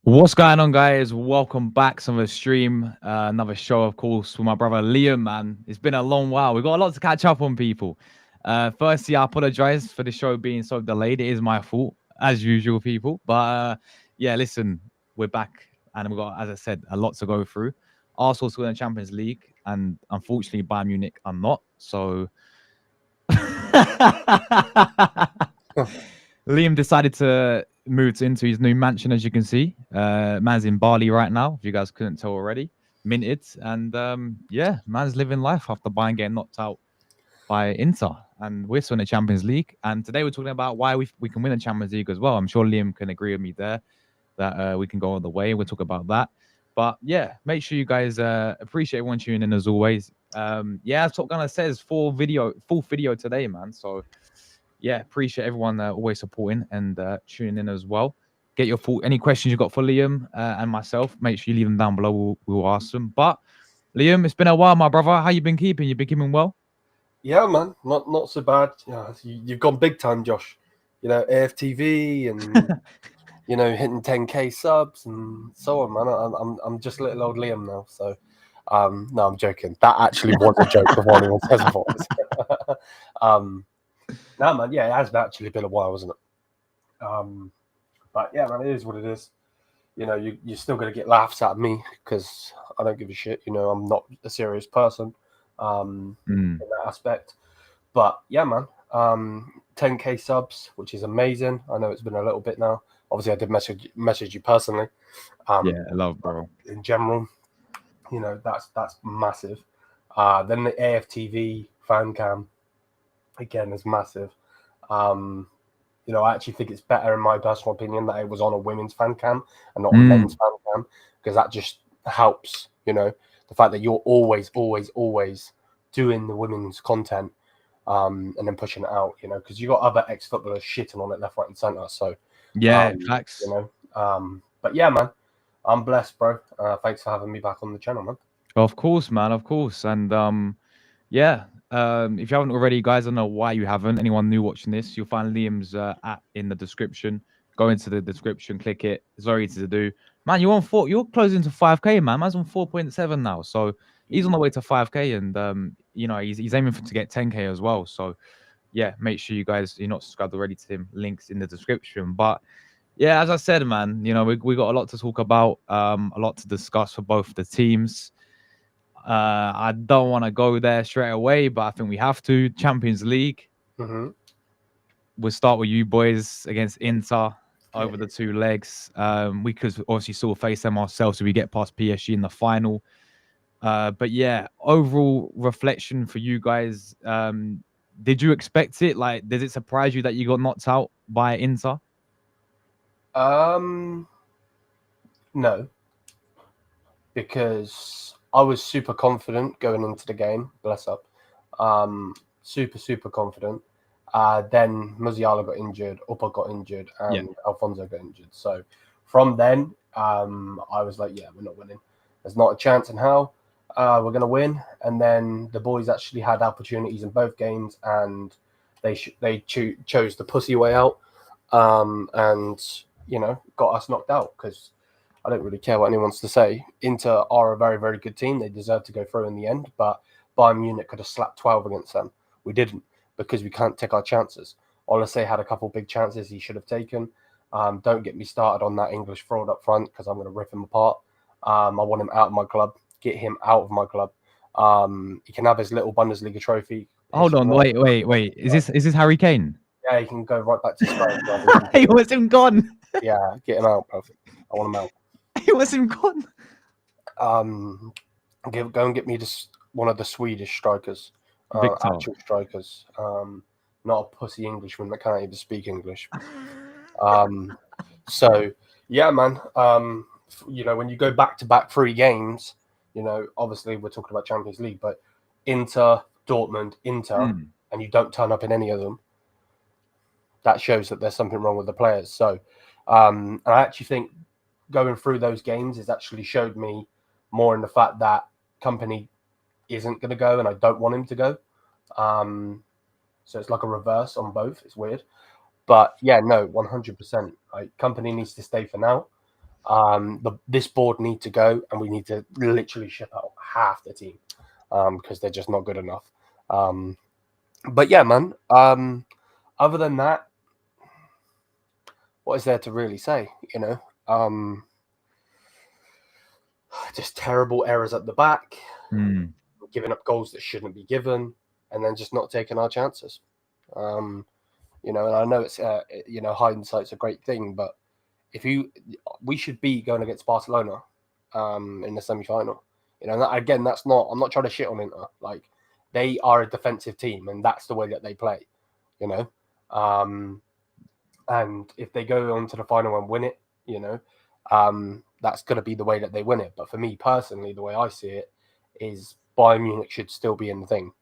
What's going on, guys? Welcome back to the stream. Another show, of course, with my brother Liam, man. It's been a long while. We've got a lot to catch up on, people. Firstly, I apologize for the show being so delayed. It is my fault, as usual, people. But yeah, listen, we're back, and we've got, as I said, a lot to go through. Arsenal still in the Champions League, and unfortunately, Bayern Munich are not. So Liam decided to move into his new mansion, as you can see. Man's in Bali right now, if you guys couldn't tell already. Minted. And yeah, man's living life after Bayern getting knocked out by Inter. And we're still in the Champions League. And today we're talking about why we can win the Champions League as well. I'm sure Liam can agree with me there that we can go all the way. We'll talk about that. But yeah, make sure you guys appreciate everyone tuning in as always. Yeah, as Top Gunner says, full video today, man. So yeah, appreciate everyone always supporting and tuning in as well. Get your thought, any questions you got for Liam and myself, make sure you leave them down below. We'll ask them. But Liam, it's been a while, my brother. How you been keeping? You been keeping well? Yeah, man, not so bad. Yeah, you've gone big time, Josh. You know, AFTV and hitting 10K subs and so on, man. I'm just little old Liam now. So, no, I'm joking. That actually was a joke before anyone says otherwise. No, man. Yeah, it has actually been a while, hasn't it? But yeah, man, it is what it is. You know, you're still gonna get laughs at me because I don't give a shit. You know, I'm not a serious person. In that aspect. But yeah, man, 10K subs, which is amazing. I know it's been a little bit now. Obviously, I did message you personally. Yeah, I love, bro. In general, you know, that's massive. Then the AFTV fan cam, again, is massive. You know, I actually think it's better, in my personal opinion, that it was on a women's fan cam and not a men's fan cam, because that just helps, you know, the fact that you're always doing the women's content and then pushing it out, you know, because you got other ex-footballers shitting on it left, right, and centre. So, yeah, facts. You know, but yeah, man, I'm blessed, bro. Thanks for having me back on the channel, man. Of course, man, of course. And yeah, if you haven't already, guys, I don't know why you haven't. Anyone new watching this, you'll find Liam's app in the description. Go into the description, click it. It's very easy to do. Man, you're closing to 5K, man. Man's on 4.7 now. So he's on the way to 5K, and you know, he's aiming to get 10K as well. So yeah, make sure you guys, you're not subscribed already to him. Links in the description. But yeah, as I said, man, you know, we got a lot to talk about, a lot to discuss for both the teams. I don't want to go there straight away, but I think we have to. Champions League. Mm-hmm. We'll start with you boys against Inter over the two legs. We could obviously still face them ourselves if we get past PSG in the final. But yeah, overall reflection for you guys. Did you expect it? Like, did it surprise you that you got knocked out by Inter? No, because I was super confident going into the game. Bless up. Super confident. Then Musiala got injured, Upper got injured, and Alfonso got injured. So from then, I was like, yeah, we're not winning. There's not a chance in hell we're going to win. And then the boys actually had opportunities in both games, and they chose the pussy way out, and, you know, got us knocked out, because I don't really care what anyone wants to say. Inter are a very, very good team. They deserve to go through in the end, but Bayern Munich could have slapped 12 against them. We didn't, because we can't take our chances. Olise had a couple big chances he should have taken. Don't get me started on that English fraud up front, because I'm going to rip him apart. I want him out of my club. Get him out of my club. He can have his little Bundesliga trophy. Hold on, wait. Is this Harry Kane? Yeah, he can go right back to Spain. He wants him gone. Yeah, get him out, bro. I want him out. He wants him gone. Go and get me one of the Swedish strikers, actual strikers. Not a pussy Englishman that can't even speak English. So yeah, man. You know, when you go back to back 3 games, you know, obviously we're talking about Champions League, but Inter, Dortmund, and you don't turn up in any of them, that shows that there's something wrong with the players. So, and I actually think going through those games has actually showed me more in the fact that Company isn't going to go, and I don't want him to go. So it's like a reverse on both. It's weird. But yeah, no, 100%. Company needs to stay for now. This board need to go, and we need to literally ship out half the team because they're just not good enough. But yeah, man. Other than that, what is there to really say? Just terrible errors at the back, giving up goals that shouldn't be given, and then just not taking our chances. And I know it's hindsight's a great thing, but we should be going against Barcelona in the semi-final. That's not. I'm not trying to shit on Inter. Like, they are a defensive team, and that's the way that they play. And if they go on to the final and win it, that's going to be the way that they win it. But for me personally, the way I see it is Bayern Munich should still be in the thing.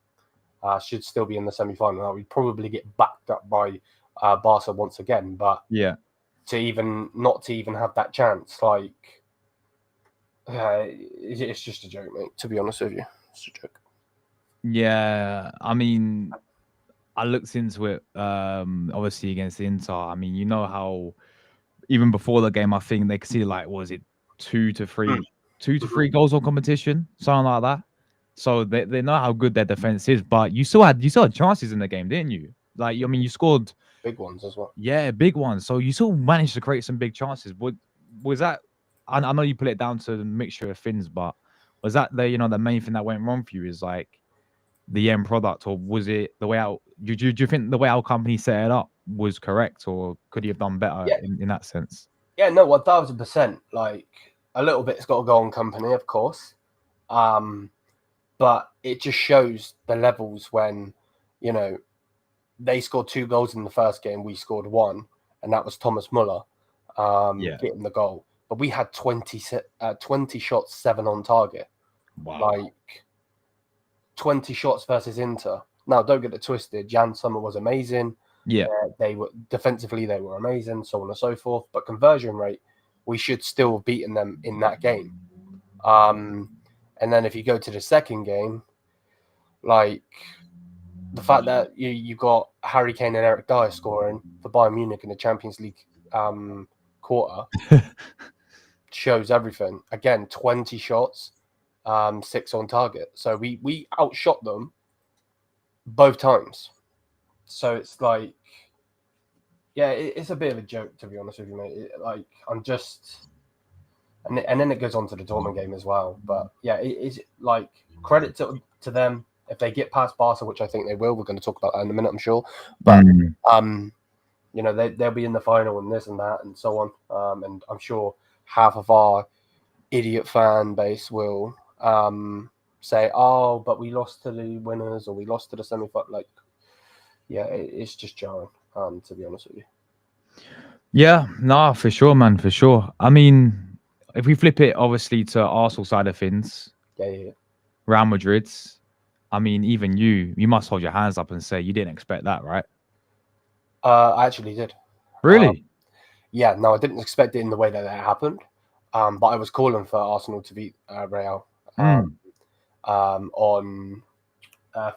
Should still be in the semi-final. Now, we'd probably get backed up by Barca once again, but not to even have that chance, like, it's just a joke, mate. To be honest with you, it's a joke. Yeah, I mean, I looked into it, obviously against Inter. I mean, you know how even before the game, I think they conceded like, was it 2 to 3 goals on competition, something like that. So they know how good their defense is, but you still had chances in the game, didn't you? Like, I mean, you scored big ones as well. Yeah, big ones. So you still managed to create some big chances. Was that? I know you put it down to the mixture of things, but was that the main thing that went wrong for you? Is like the end product, or was it the way out? Do you think the way our company set it up was correct, or could you have done better in that sense? Yeah, no, 1000%. Like, a little bit's got to go on company, of course, but it just shows the levels when they scored 2 goals in the first game, we scored 1, and that was Thomas Muller getting the goal. But we had 20 shots, 7 on target. Wow. Like, 20 shots versus Inter. Now, don't get it twisted. Jan Sommer was amazing. Yeah. They were defensively, they were amazing, so on and so forth. But conversion rate, we should still have beaten them in that game. And then if you go to the second game, like, the fact that you got Harry Kane and Eric Dyer scoring for Bayern Munich in the Champions League quarter shows everything. Again, 20 shots, 6 on target. So we outshot them both times. So it's like, yeah, it's a bit of a joke, to be honest with you, mate. I'm just... And then it goes on to the Dortmund game as well. But yeah, it's like, credit to them. If they get past Barca, which I think they will, we're going to talk about that in a minute, I'm sure. But they'll be in the final and this and that and so on. And I'm sure half of our idiot fan base will say, "Oh, but we lost to the winners, or we lost to the semi-final." Like, yeah, it's just jarring. To be honest with you. Yeah, no, for sure, man, for sure. I mean, if we flip it, obviously, to Arsenal side of things, yeah. Real Madrid's. I mean, even you must hold your hands up and say you didn't expect that, right? I actually did. Really? Yeah, no, I didn't expect it in the way that happened. But I was calling for Arsenal to beat Real on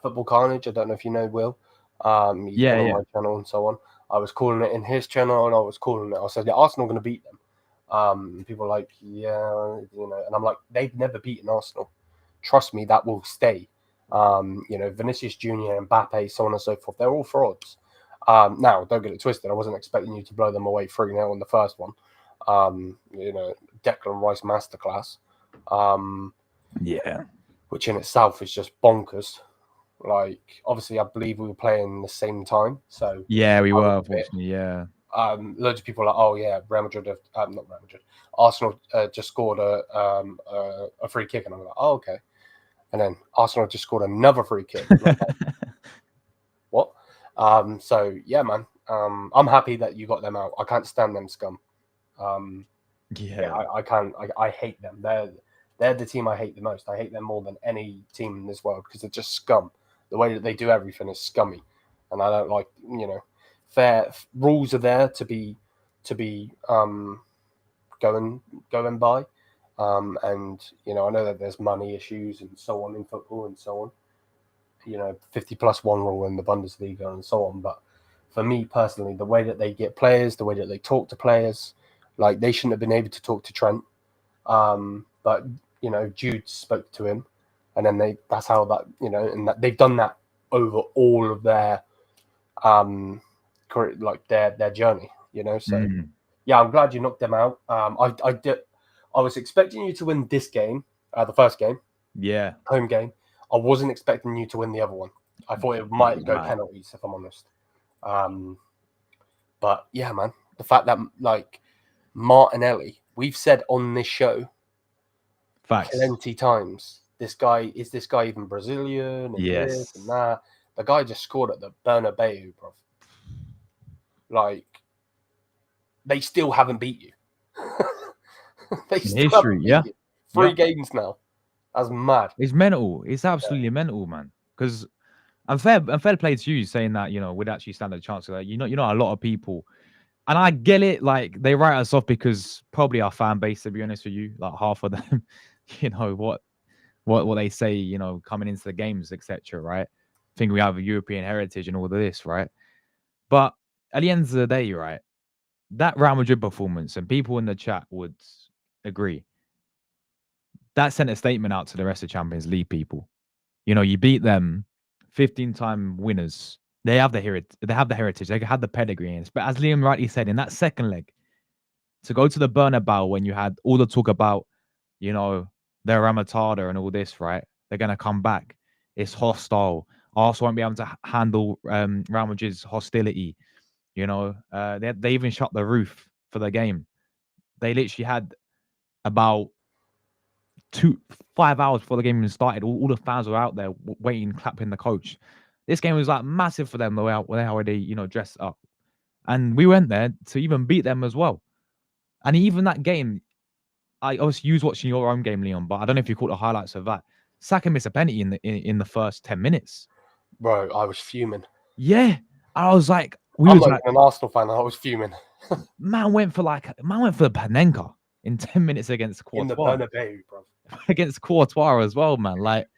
Football Carnage. I don't know if you know Will. He's been on my channel and so on. I was calling it in his channel, and I was calling it. I said, "Yeah, Arsenal going to beat them." People are like, "Yeah, and I'm like, "They've never beaten Arsenal. Trust me, that will stay." Vinicius Junior, Mbappe, so on and so forth. They're all frauds. Now, don't get it twisted. I wasn't expecting you to blow them away 3-0 in the first one. Declan Rice masterclass. Which in itself is just bonkers. Like, obviously, I believe we were playing the same time. So yeah, we were, unfortunately. Yeah. Loads of people are like, "Oh yeah, Real Madrid not Real Madrid. Arsenal just scored a free kick," and I'm like, "Oh, okay." And then Arsenal just scored another free kick. Like, what? So yeah, man. I'm happy that you got them out. I can't stand them scum. I can't. I hate them. They're the team I hate the most. I hate them more than any team in this world because they're just scum. The way that they do everything is scummy, and I don't like. Fair rules are there to be going by. And I know that there's money issues and so on in football and so on. 50+1 rule in the Bundesliga and so on. But for me personally, the way that they get players, the way that they talk to players, Like, they shouldn't have been able to talk to Trent. But, you know, Jude spoke to him. And then that's how that, you know, and they've done that over all of their, like their journey, you know. So, yeah, I'm glad you knocked them out. I was expecting you to win this game, the first game. Yeah. Home game. I wasn't expecting you to win the other one. I thought it might go penalties, if I'm honest. But yeah, man, the fact that like Martinelli, we've said on this show plenty times, this guy even Brazilian? And this and that. The guy just scored at the Bernabeu, bro. Like, they still haven't beat you. They still haven't beat you. 3 games now. That's mad. It's mental. It's absolutely mental, man. Because I'm fair play to you saying that, you know, would actually stand a chance of that. You know, a lot of people, and I get it. Like, they write us off because probably our fan base, to be honest with you, like half of them, you know what they say, you know, coming into the games, etc. Right? Think we have a European heritage and all of this, right? But at the end of the day, right, that Real Madrid performance, and people in the chat would agree, that sent a statement out to the rest of Champions League people. You know, you beat them, 15-time winners. They have the heritage. They have the pedigree. But as Liam rightly said, in that second leg, to go to the Bernabeu when you had all the talk about, you know, their Ramatada and all this, right? They're going to come back. It's hostile. Arsenal won't be able to handle Real Madrid's hostility. You know, they even shut the roof for the game. They literally had about 5 hours before the game even started. All the fans were out there waiting, clapping the coach. This game was like massive for them, the way how they, you know, dressed up. And we went there to even beat them as well. And even that game, I obviously was watching your own game, Leon, but I don't know if you caught the highlights of that. Saka missed a penalty in the first 10 minutes. Bro, I was fuming. Yeah. I was like, I'm not an Arsenal fan. I was fuming. man went for the Panenka in 10 minutes against Courtois. In the Bernabeu, bro. Against Courtois as well, man. Like,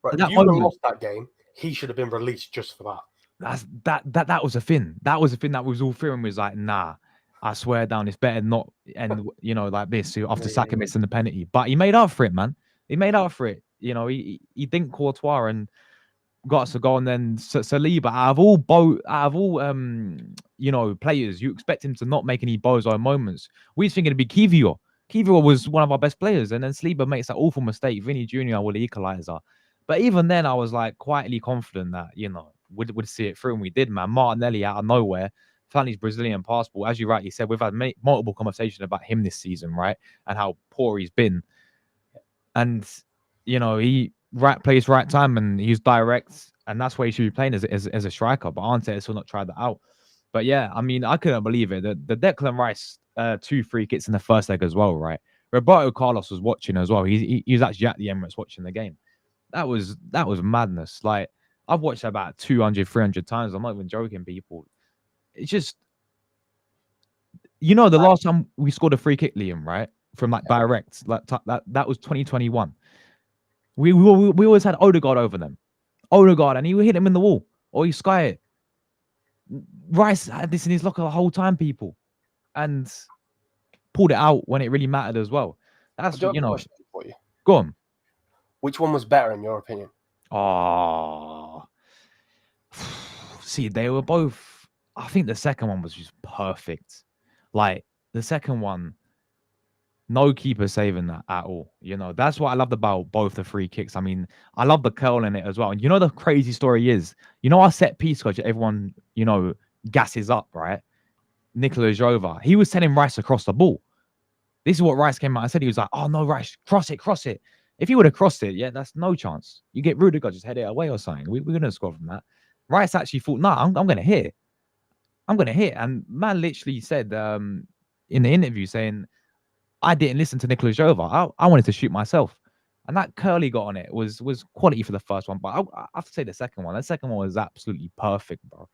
right, if you would have lost that game, he should have been released just for that. That was a thing. That was a thing that was all fearing, was like, nah, I swear down, it's better not end, you know, like this after Saka missing the penalty. But he made up for it, man. He made up for it. You know, he dinked Courtois and got us a goal. And then Saliba, out of all you know, players, you expect him to not make any bozo moments. We was thinking it'd be Kivior. Kivior was one of our best players, and then Saliba makes that awful mistake. Vinny Jr. with the equalizer. But even then, I was like quietly confident that, you know, would see it through, and we did, man. Martinelli out of nowhere, found his Brazilian passport. As you rightly said, we've had multiple conversations about him this season, right, and how poor he's been. And, you know, he right place, right time, and he's direct, and that's why he should be playing as a striker. But Arteta still not tried that out. But yeah, I mean, I couldn't believe it. The Declan Rice 2 free kicks in the first leg as well, right? Roberto Carlos was watching as well. He was actually at the Emirates watching the game. That was madness. Like, I've watched that about 200, 300 times. I'm not even joking, people. It's just, you know, the last time we scored a free kick, Liam, right, from like direct, like that was 2021. We always had Odegaard over them. Odegaard, and he would hit him in the wall or he sky it. Rice had this in his locker the whole time, people, and pulled it out when it really mattered as well. That's, you know. For you. Go on. Which one was better in your opinion? Oh, see, they were both. I think the second one was just perfect. Like, the second one, no keeper saving that at all. You know, that's what I loved about both the free kicks. I mean, I love the curl in it as well. And you know, the crazy story is, you know, our set piece coach, everyone, you know, gasses up, right? Nikola Jova, he was sending Rice across the ball. This is what Rice came out and said. He was like, oh no, Rice, cross it. If he would have crossed it, yeah, that's no chance. You get Rudiger, just head it away or something. We're going to score from that. Rice actually thought, no, I'm going to hit. And man literally said in the interview saying, I didn't listen to Nikola Jova. I wanted to shoot myself. And that curly got on it was quality for the first one. But I have to say the second one. That second one was absolutely perfect, bro.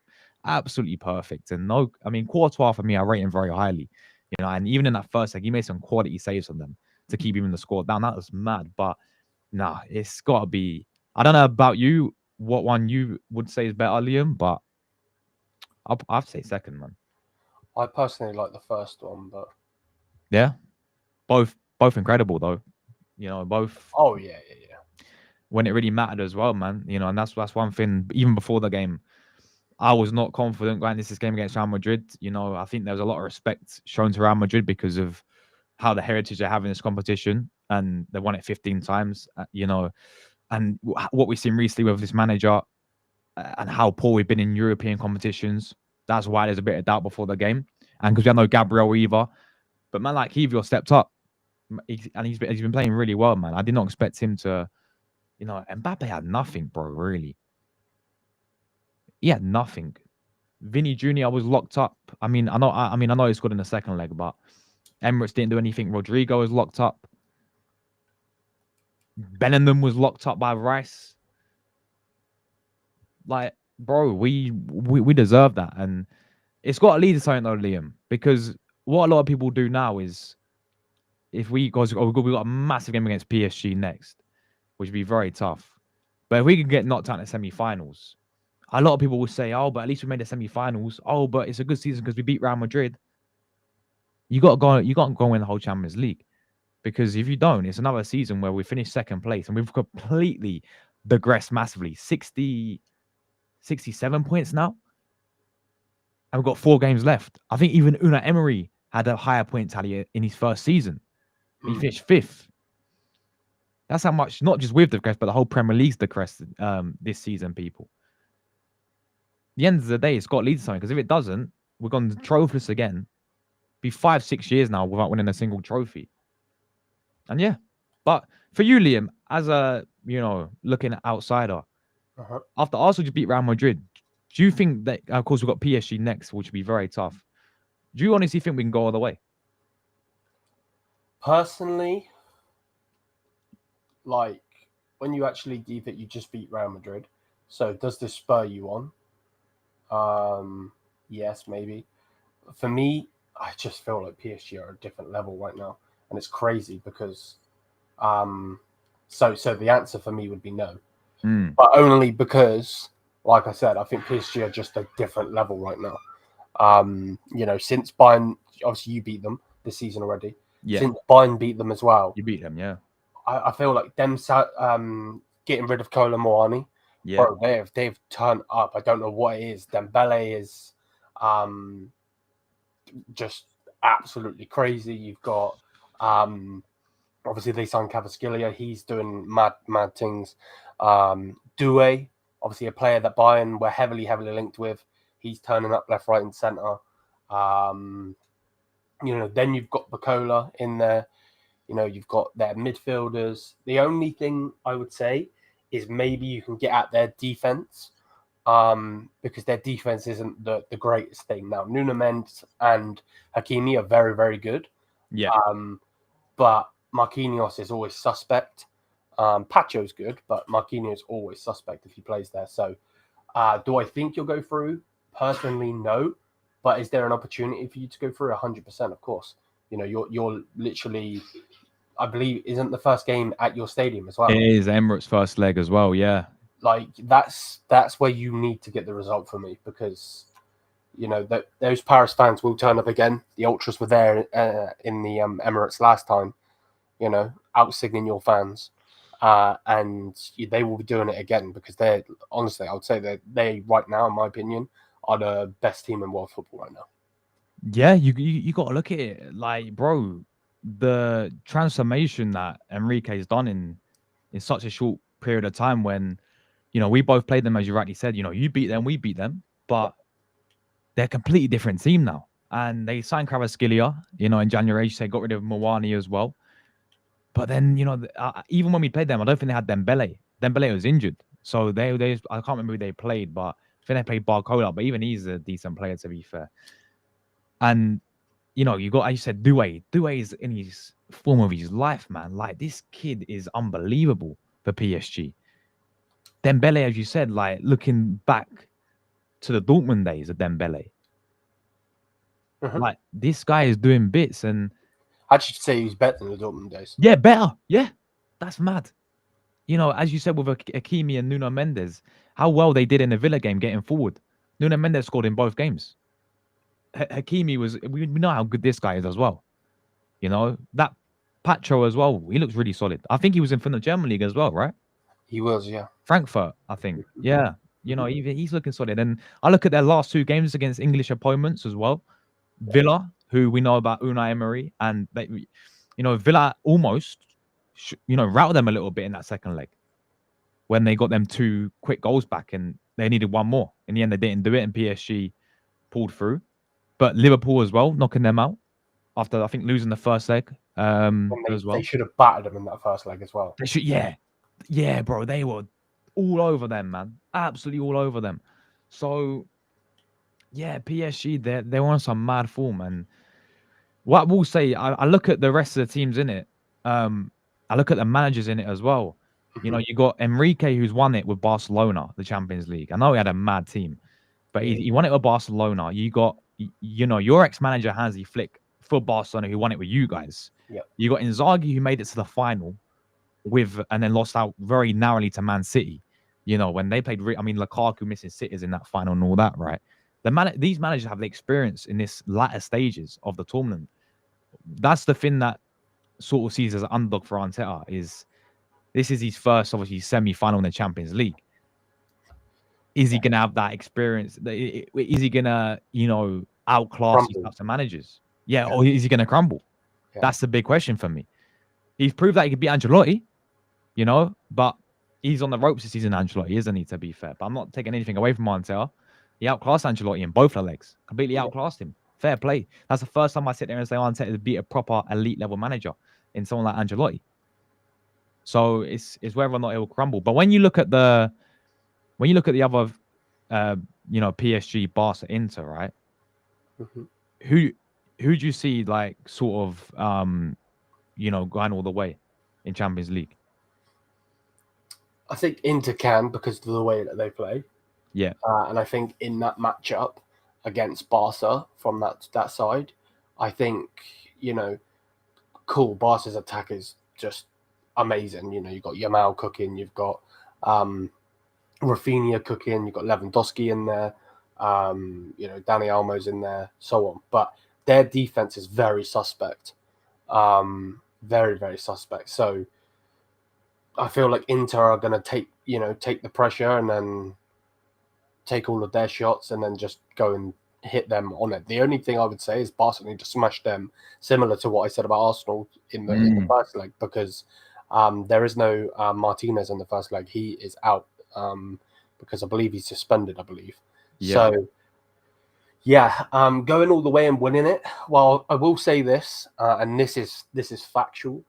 Absolutely perfect. And no, I mean, Courtois, for me, I rate him very highly. You know, and even in that first leg, he made some quality saves on them to keep even the score down. That was mad. But nah, it's got to be. I don't know about you, what one you would say is better, Liam, but I'd say second, man. I personally like the first one, but Yeah, both incredible though. Both oh yeah. when it really mattered as well, man. And that's one thing. Even before the game, I was not confident going into this game against Real Madrid. I think there was a lot of respect shown to Real Madrid because of how the heritage they have in this competition, and they won it 15 times. And what we've seen recently with this manager and how poor we've been in European competitions. That's why there's a bit of doubt before the game, and because we have no Gabriel either. But man, like Hevio stepped up, and he's been playing really well, man. I did not expect him to. Mbappe had nothing, bro. Really, he had nothing. Vinny Jr. was locked up. I mean, I know he scored in the second leg, but Emirates didn't do anything. Rodrigo was locked up. Bellingham was locked up by Rice. Like, bro, we deserve that, and it's got to lead to something though, Liam. Because what a lot of people do now is, if we got a massive game against PSG next, which would be very tough. But if we can get knocked out in the semi-finals, a lot of people will say, "Oh, but at least we made the semi-finals. Oh, but it's a good season because we beat Real Madrid." You got to go. You got to go win the whole Champions League, because if you don't, it's another season where we finish second place and we've completely digressed massively. 67 points now, and we've got 4 games left. I think even Unai Emery had a higher point tally in his first season. He finished 5th. That's how much, not just with the crest, but the whole Premier League's the crest this season, people. At the end of the day, it's got to lead to something, because if it doesn't, we're going trophyless again. Be 5-6 years now without winning a single trophy. And yeah, but for you, Liam, as a, looking outsider, after Arsenal just beat Real Madrid, do you think that, of course, we've got PSG next, which would be very tough. Do you honestly think we can go all the way? Personally, like, when you actually do that, you just beat Real Madrid. So does this spur you on? Yes, maybe. For me, I just feel like PSG are a different level right now. And it's crazy because so the answer for me would be no. But only because, like I said, I think PSG are just a different level right now. Since Bayern, obviously you beat them this season already. Yeah. Since Bayern beat them as well. You beat them, yeah. I feel like them getting rid of Kolo Muani, bro, they've turned up. I don't know what it is. Dembele is just absolutely crazy. You've got obviously they signed Cavaskillia. He's doing mad things. Doué, obviously a player that Bayern were heavily linked with. He's turning up left, right, and centre. Then you've got Bacola in there. You've got their midfielders. The only thing I would say is maybe you can get at their defense, because their defense isn't the greatest thing. Now, Nuno Mendes and Hakimi are very, very good. Yeah. But Marquinhos is always suspect. Pacho's good, but Marquinhos is always suspect if he plays there. So do I think you'll go through? Personally, no. But is there an opportunity for you to go through? 100%, of course. You're literally, I believe, isn't the first game at your stadium as well? It is Emirates' first leg as well, yeah. Like, that's where you need to get the result for me, because, those Paris fans will turn up again. The Ultras were there in the Emirates last time, out-signing your fans. And they will be doing it again, because they're, honestly, I would say that they right now, in my opinion, are the best team in world football right now. Yeah, you got to look at it. Like, bro, the transformation that Enrique's done in such a short period of time, when, we both played them, as you rightly said, you beat them, we beat them, but they're a completely different team now. And they signed Kvaratskhelia, in January. They got rid of Mawani as well. But then, even when we played them, I don't think they had Dembele. Dembele was injured. So they I can't remember who they played, but I think they played Barcola. But even he's a decent player, to be fair. And, you got, as you said, Doué. Doué is in his form of his life, man. Like, this kid is unbelievable for PSG. Dembele, as you said, like, looking back to the Dortmund days of Dembele. Like, this guy is doing bits, and I'd say he's better than the Dortmund days. Yeah, better. Yeah, that's mad. As you said with Hakimi and Nuno Mendes, how well they did in the Villa game getting forward. Nuno Mendes scored in both games. Hakimi was. We know how good this guy is as well. You know that Patro as well. He looks really solid. I think he was from the German league as well, right? He was, yeah. Frankfurt, I think. Yeah. You know, he's looking solid. And I look at their last 2 games against English opponents as well. Villa, who we know about Unai Emery, and they, you know, Villa almost, routed them a little bit in that second leg when they got them 2 quick goals back, and they needed one more. In the end, they didn't do it, and PSG pulled through. But Liverpool as well, knocking them out after I think losing the first leg as well. They should have battered them in that first leg as well. They should, yeah, bro. They were all over them, man. Absolutely all over them. So, yeah, PSG, they're on some mad form. And what I will say, I look at the rest of the teams in it. I look at the managers in it as well. You know, you got Enrique, who's won it with Barcelona, the Champions League. I know he had a mad team, but he won it with Barcelona. You got, your ex-manager, Hansi Flick, for Barcelona, who won it with you guys. Yep. You got Inzaghi, who made it to the final and then lost out very narrowly to Man City. You know, when they played, Lukaku missing sitters in that final and all that, right? These managers have the experience in this latter stages of the tournament. That's the thing that sort of sees as an underdog for Arteta is this is his first, obviously, semi-final in the Champions League. Is he going to have that experience? Is he going to, outclass these types of managers? Yeah, or is he going to crumble? Yeah. That's the big question for me. He's proved that he could beat Ancelotti, but he's on the ropes this season, Ancelotti, isn't he, to be fair? But I'm not taking anything away from Arteta. He outclassed Ancelotti in both the legs. Completely outclassed him. Fair play. That's the first time I sit there and say Arteta beat a proper elite level manager in someone like Ancelotti. So it's whether or not it will crumble. But when you look at the other PSG, Barca, Inter, right? Mm-hmm. Who do you see like sort of going all the way in Champions League? I think Inter can because of the way that they play. Yeah. And I think in that matchup against Barca from that side, I think, Barca's attack is just amazing. You've got Yamal cooking, you've got Rafinha cooking, you've got Lewandowski in there, Dani Olmo's in there, so on. But their defense is very suspect. Very, very suspect. So I feel like Inter are going to take the pressure and then take all of their shots and then just go and hit them on it. The only thing I would say is Barcelona need to smash them, similar to what I said about Arsenal in the first leg, because there is no Martinez in the first leg. He is out because I believe he's suspended, Yeah. So, going all the way and winning it. Well, I will say this, and this is factual.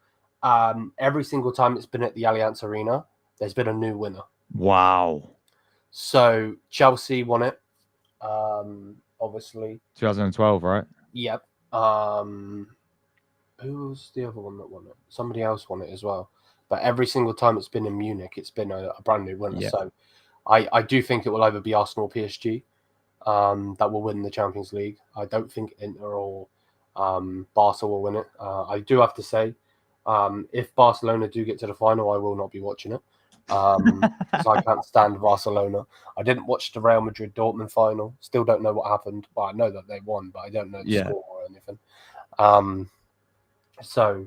Every single time it's been at the Allianz Arena, there's been a new winner. Wow. So Chelsea won it, obviously. 2012, right? Yep. Who was the other one that won it? Somebody else won it as well. But every single time it's been in Munich, it's been a brand new winner. Yeah. So I do think it will either be Arsenal or PSG that will win the Champions League. I don't think Inter or Barca will win it. I do have to say, if Barcelona do get to the final, I will not be watching it. Because I can't stand Barcelona. I didn't watch the Real Madrid Dortmund final. Still don't know what happened. Well, I know that they won, but I don't know the score or anything. So,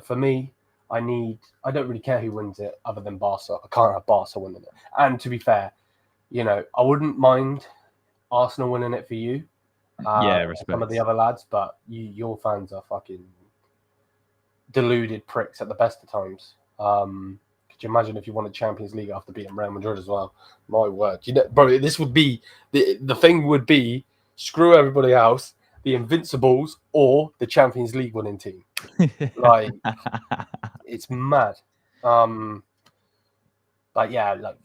for me, I don't really care who wins it other than Barca. I can't have Barca winning it. And to be fair, I wouldn't mind Arsenal winning it for you. Respect. Some of the other lads, but your fans are fucking deluded pricks at the best of times. Could you imagine if you won a Champions League after beating Real Madrid as well? My word. Bro, this would be the thing would be screw everybody else, the Invincibles or the Champions League winning team. Like it's mad. But yeah, like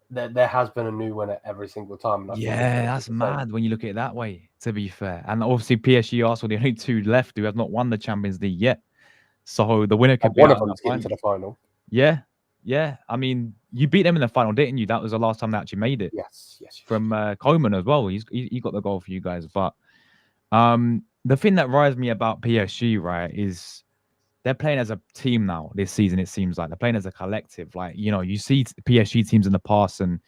there has been a new winner every single time. That's mad when you look at it that way, to be fair. And obviously PSG Arsenal, the only 2 left who have not won the Champions League yet. So the winner could be one of them getting to the final. Yeah. I mean, you beat them in the final, didn't you? That was the last time they actually made it. Yes. From Koeman as well. He got the goal for you guys. But the thing that rises me about PSG, right, is they're playing as a team now this season. It seems like they're playing as a collective. Like, you see PSG teams in the past, and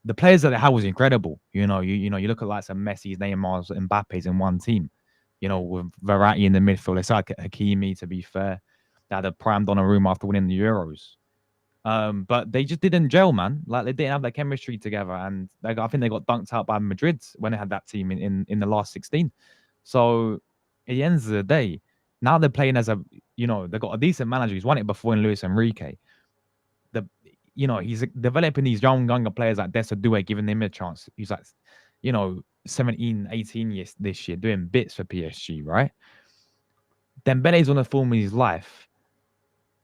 the players that they had was incredible. You look at like some Messi's, Neymar's, Mbappe's in one team. With Verratti in the midfield, they started Hakimi. To be fair, they had a prime Donnarumma after winning the Euros. But they just didn't gel, man. Like they didn't have that chemistry together, and I think they got dunked out by Madrid when they had that team in the last 16. So at the end of the day, now they're playing as they've got a decent manager. He's won it before in Luis Enrique. He's developing these younger players like Due, giving them a chance. He's like, 17, 18 years this year, doing bits for PSG, right? Dembele's on the form of his life.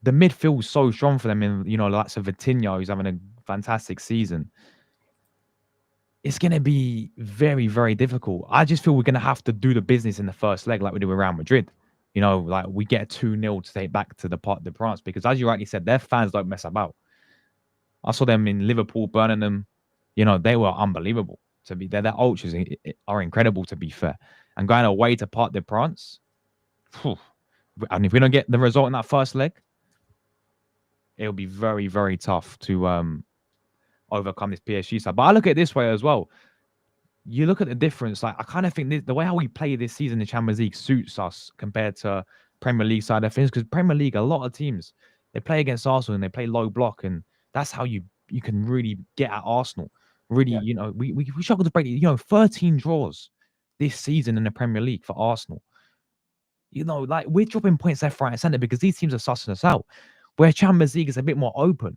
The midfield's so strong for them. In like Vitinho, who's having a fantastic season. It's going to be very, very difficult. I just feel we're going to have to do the business in the first leg like we did with Real Madrid. Like we get 2-0 to take back to the Parc des Princes, because as you rightly said, their fans don't mess about. I saw them in Liverpool, burning them. They were unbelievable. Their ultras are incredible, to be fair. And going away to Parc des Princes, and if we don't get the result in that first leg, it'll be very, very tough to overcome this PSG side. But I look at it this way as well. You look at the difference. Like I kind of think the way how we play this season in Champions League suits us compared to Premier League side of things. Because Premier League, a lot of teams, they play against Arsenal and they play low block, and that's how you can really get at Arsenal. Really, we struggle to break it. 13 draws this season in the Premier League for Arsenal. Like we're dropping points left, right, and centre because these teams are sussing us out. Where Champions League is a bit more open,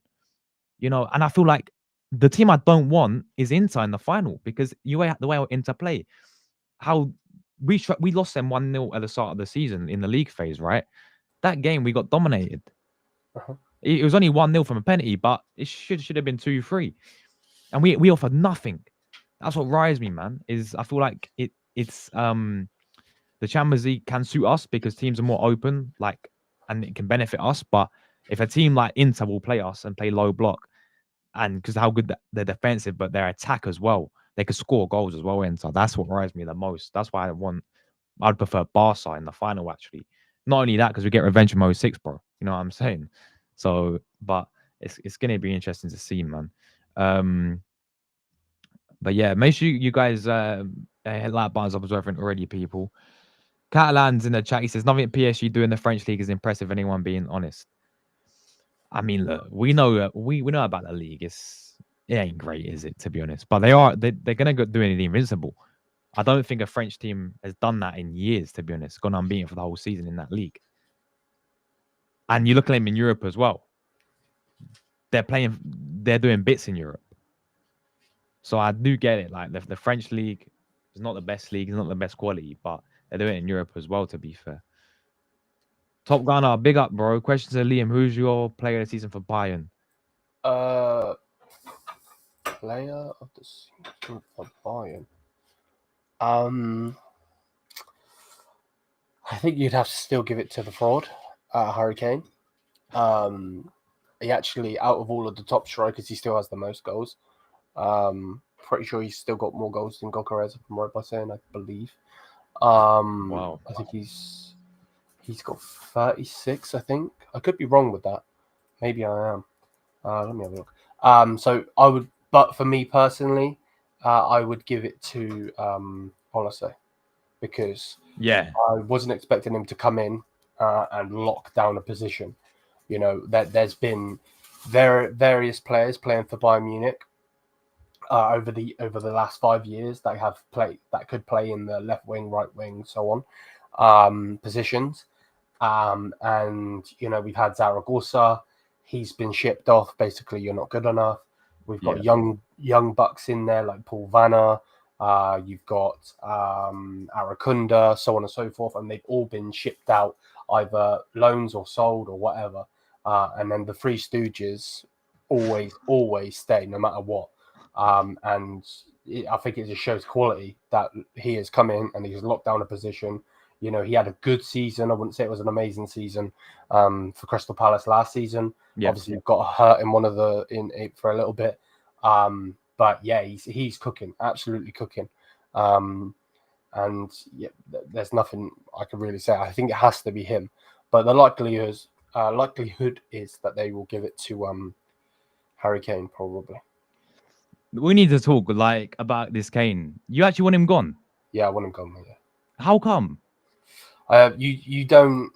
and I feel like the team I don't want is Inter in the final, because the way Inter play, how we lost them 1-0 at the start of the season in the league phase, right? That game we got dominated. Uh-huh. It was only 1-0 from a penalty, but it should have been 2-3, and we offered nothing. That's what worries me, man. Is I feel like it's the Champions League can suit us because teams are more open, and it can benefit us. But if a team like Inter will play us and play low block, and because how good they're defensive, but their attack as well, they could score goals as well. Inter, that's what worries me the most. That's why I'd prefer Barca in the final, actually. Not only that, because we get revenge from 06, bro. You know what I'm saying? So, but it's going to be interesting to see, man. But yeah, make sure you guys hit like buttons up as well already, people. Catalan's in the chat. He says nothing PSG do in the French league is impressive. Anyone being honest. I mean, look, we know we know about the league. It ain't great, is it? To be honest, but they're gonna go do anything invincible. I don't think a French team has done that in years. To be honest, gone unbeaten for the whole season in that league. And you look at them in Europe as well. They're doing bits in Europe. So I do get it. Like the French league is not the best league, it's not the best quality, but they're doing it in Europe as well, to be fair. Top Gunner, big up, bro. Question to Liam, who's your player of the season for Bayern? Player of the season for Bayern. I think you'd have to still give it to the fraud, Harry Kane. He actually, out of all of the top strikers, he still has the most goals. Pretty sure he's still got more goals than Gyökeres, if I'm right by saying, I believe. Wow. I think he's got 36, I think. I could be wrong with that. Maybe I am. Let me have a look. So I would, but for me personally, I would give it to Olise, because I wasn't expecting him to come in and lock down a position. That there's been various players playing for Bayern Munich over the last 5 years that could play in the left wing, right wing, so on positions. And we've had Zaragoza. He's been shipped off. Basically, you're not good enough. We've got young bucks in there like Paul Vanna. You've got Arakunda, so on and so forth, and they've all been shipped out, either loans or sold or whatever. And then the Three Stooges always stay no matter what. And I think it just shows quality that he has come in and he's locked down a position. He had a good season. I wouldn't say it was an amazing season for Crystal Palace last season. Obviously, he got hurt in for a little bit. But yeah, he's cooking, absolutely cooking. And yeah, there's nothing I can really say. I think it has to be him. But the likelihood is that they will give it to Harry Kane, probably. We need to talk like about this Kane. You actually want him gone? Yeah, I want him gone. Yeah. How come? You don't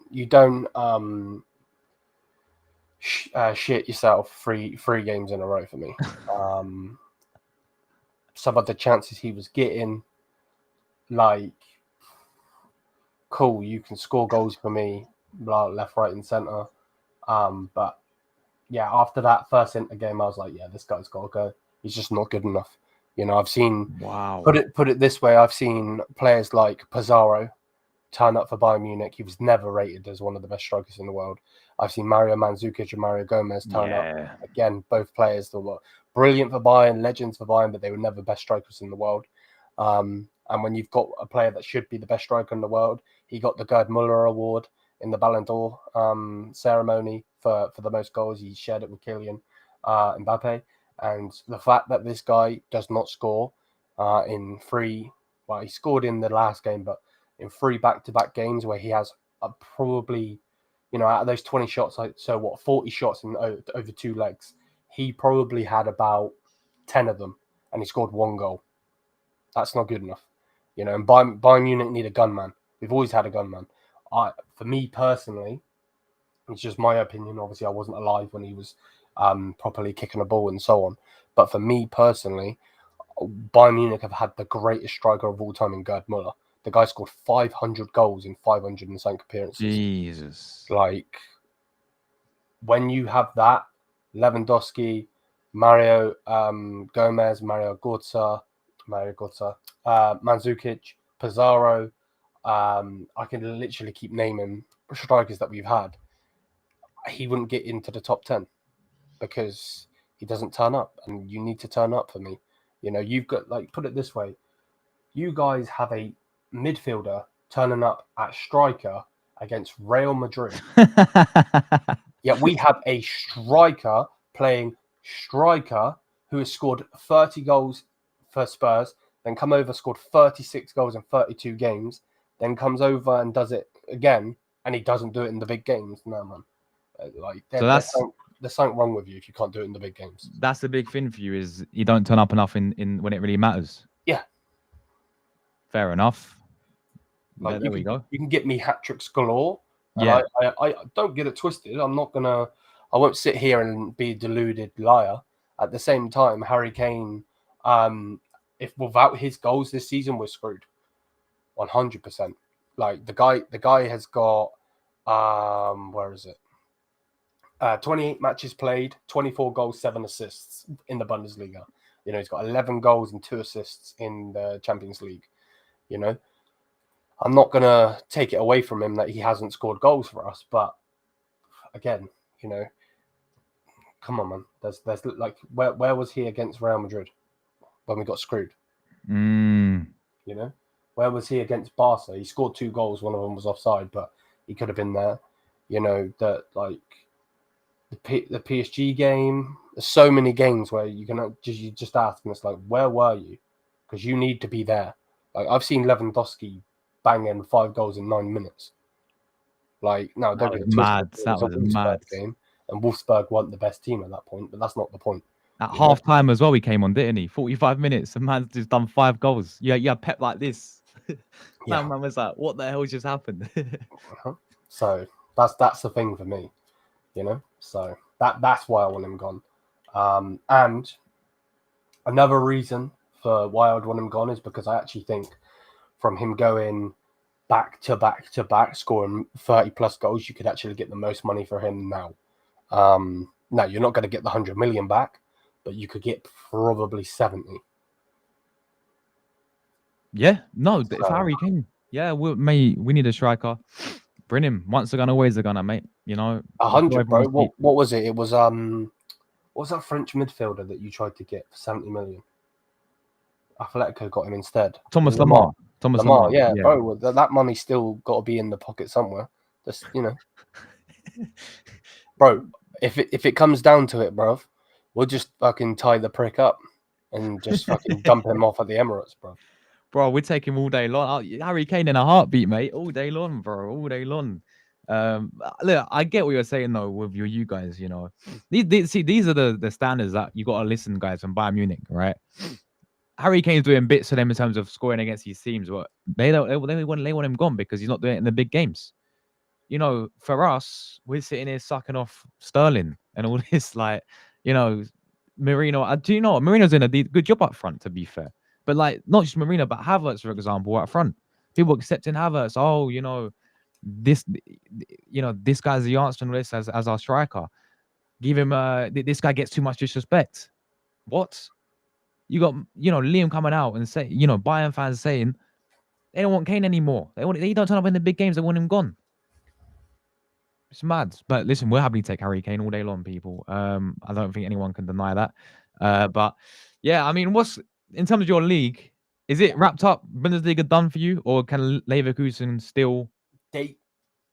shit yourself three games in a row for me. Some of the chances he was getting, like, cool, you can score goals for me, left, right, and centre. But yeah, after that first Inter game, I was like, yeah, this guy's got to go. He's just not good enough. I've seen. Wow. Put it this way, I've seen players like Pizarro turn up for Bayern Munich. He was never rated as one of the best strikers in the world. I've seen Mario Mandzukic and Mario Gomez turn up. Again, both players that were brilliant for Bayern, legends for Bayern, but they were never best strikers in the world. And when you've got a player that should be the best striker in the world, he got the Gerd Muller award in the Ballon d'Or ceremony for the most goals. He shared it with Kylian Mbappe. And the fact that this guy does not score in three, well, he scored in the last game, but in 3 back-to-back games where he has probably, out of those 20 shots, 40 shots in over 2 legs, he probably had about 10 of them, and he scored 1 goal. That's not good enough. And Bayern Munich need a gunman. We've always had a gunman. For me personally, it's just my opinion. Obviously, I wasn't alive when he was properly kicking a ball and so on. But for me personally, Bayern Munich have had the greatest striker of all time in Gerd Muller. The guy scored 500 goals in 500 and something appearances. Jesus. Like, when you have that, Lewandowski, Mario Gomez, Mario Götze, Mandzukic, Pizarro, I can literally keep naming strikers that we've had. He wouldn't get into the top 10 because he doesn't turn up, and you need to turn up for me. You've got, like, put it this way, you guys have a midfielder turning up at striker against Real Madrid. Yet we have a striker playing striker who has scored 30 goals for Spurs, then come over, scored 36 goals in 32 games, then comes over and does it again, and he doesn't do it in the big games. No, man. Like, there's something wrong with you if you can't do it in the big games. That's the big thing for you, is you don't turn up enough in when it really matters. Yeah. Fair enough. Like, there we go. You can get me hat-tricks galore. Yeah. I don't get it twisted. I won't sit here and be a deluded liar. At the same time, Harry Kane, if without his goals this season, we're screwed. 100%. Like, the guy has got, where is it? 28 matches played, 24 goals, 7 assists in the Bundesliga. He's got 11 goals and 2 assists in the Champions League. I'm not going to take it away from him that he hasn't scored goals for us. But again, come on, man. There's like, where was he against Real Madrid when we got screwed? Where was he against Barca? He scored 2 goals. One of them was offside, but he could have been there. That, like, the PSG game. There's so many games where you just ask, and it's like, where were you? Because you need to be there. Like, I've seen Lewandowski banging 5 goals in 9 minutes. Like, no, don't get it mad. twisted. That was a mad game, and Wolfsburg weren't the best team at that point, but that's not the point. At half time as well, he came on, didn't he? 45 minutes. The man's just done 5 goals. Yeah, Pep like this. Man was like, what the hell just happened? So that's the thing for me, So that's why I want him gone. And another reason for why I'd want him gone is because I actually think from him going back to back, scoring 30 plus goals, you could actually get the most money for him now. Now, you're not going to get the 100 million back, but you could get probably 70. Yeah, no, if Harry Kane, we need a striker. Bring him. Once a gunner, always a gunner, mate. 100, bro. What was it? It was what was that French midfielder that you tried to get for 70 million? Atletico got him instead. Thomas Lemar. Yeah, bro. That money still got to be in the pocket somewhere. Just, bro. If it comes down to it, bro, we'll just fucking tie the prick up and just fucking dump him off at the Emirates, bro. Bro, we'd take him all day long. Harry Kane in a heartbeat, mate. All day long, bro. All day long. Look, I get what you're saying though with you guys. You know, these are the standards that you got to listen, guys, from Bayern Munich, right? Harry Kane's doing bits for them in terms of scoring against these teams, but they don't. They want him gone because he's not doing it in the big games. You know, for us, we're sitting here sucking off Sterling and all this, like, you know, Marino. Do you know what? Marino's doing a good job up front, to be fair. But like, not just Marino, but Havertz, for example, up front. People accepting Havertz. Oh, you know, this, you know, this guy's the answer to this as our striker. Give him this guy gets too much disrespect. What? You got, you know, Liam coming out and say, you know, Bayern fans saying they don't want Kane anymore. They don't turn up in the big games. They want him gone. It's mad. But listen, we're happy to take Harry Kane all day long, people. I don't think anyone can deny that. But yeah, I mean, what's in terms of your league? Is it wrapped up? Bundesliga done for you, or can Leverkusen still? They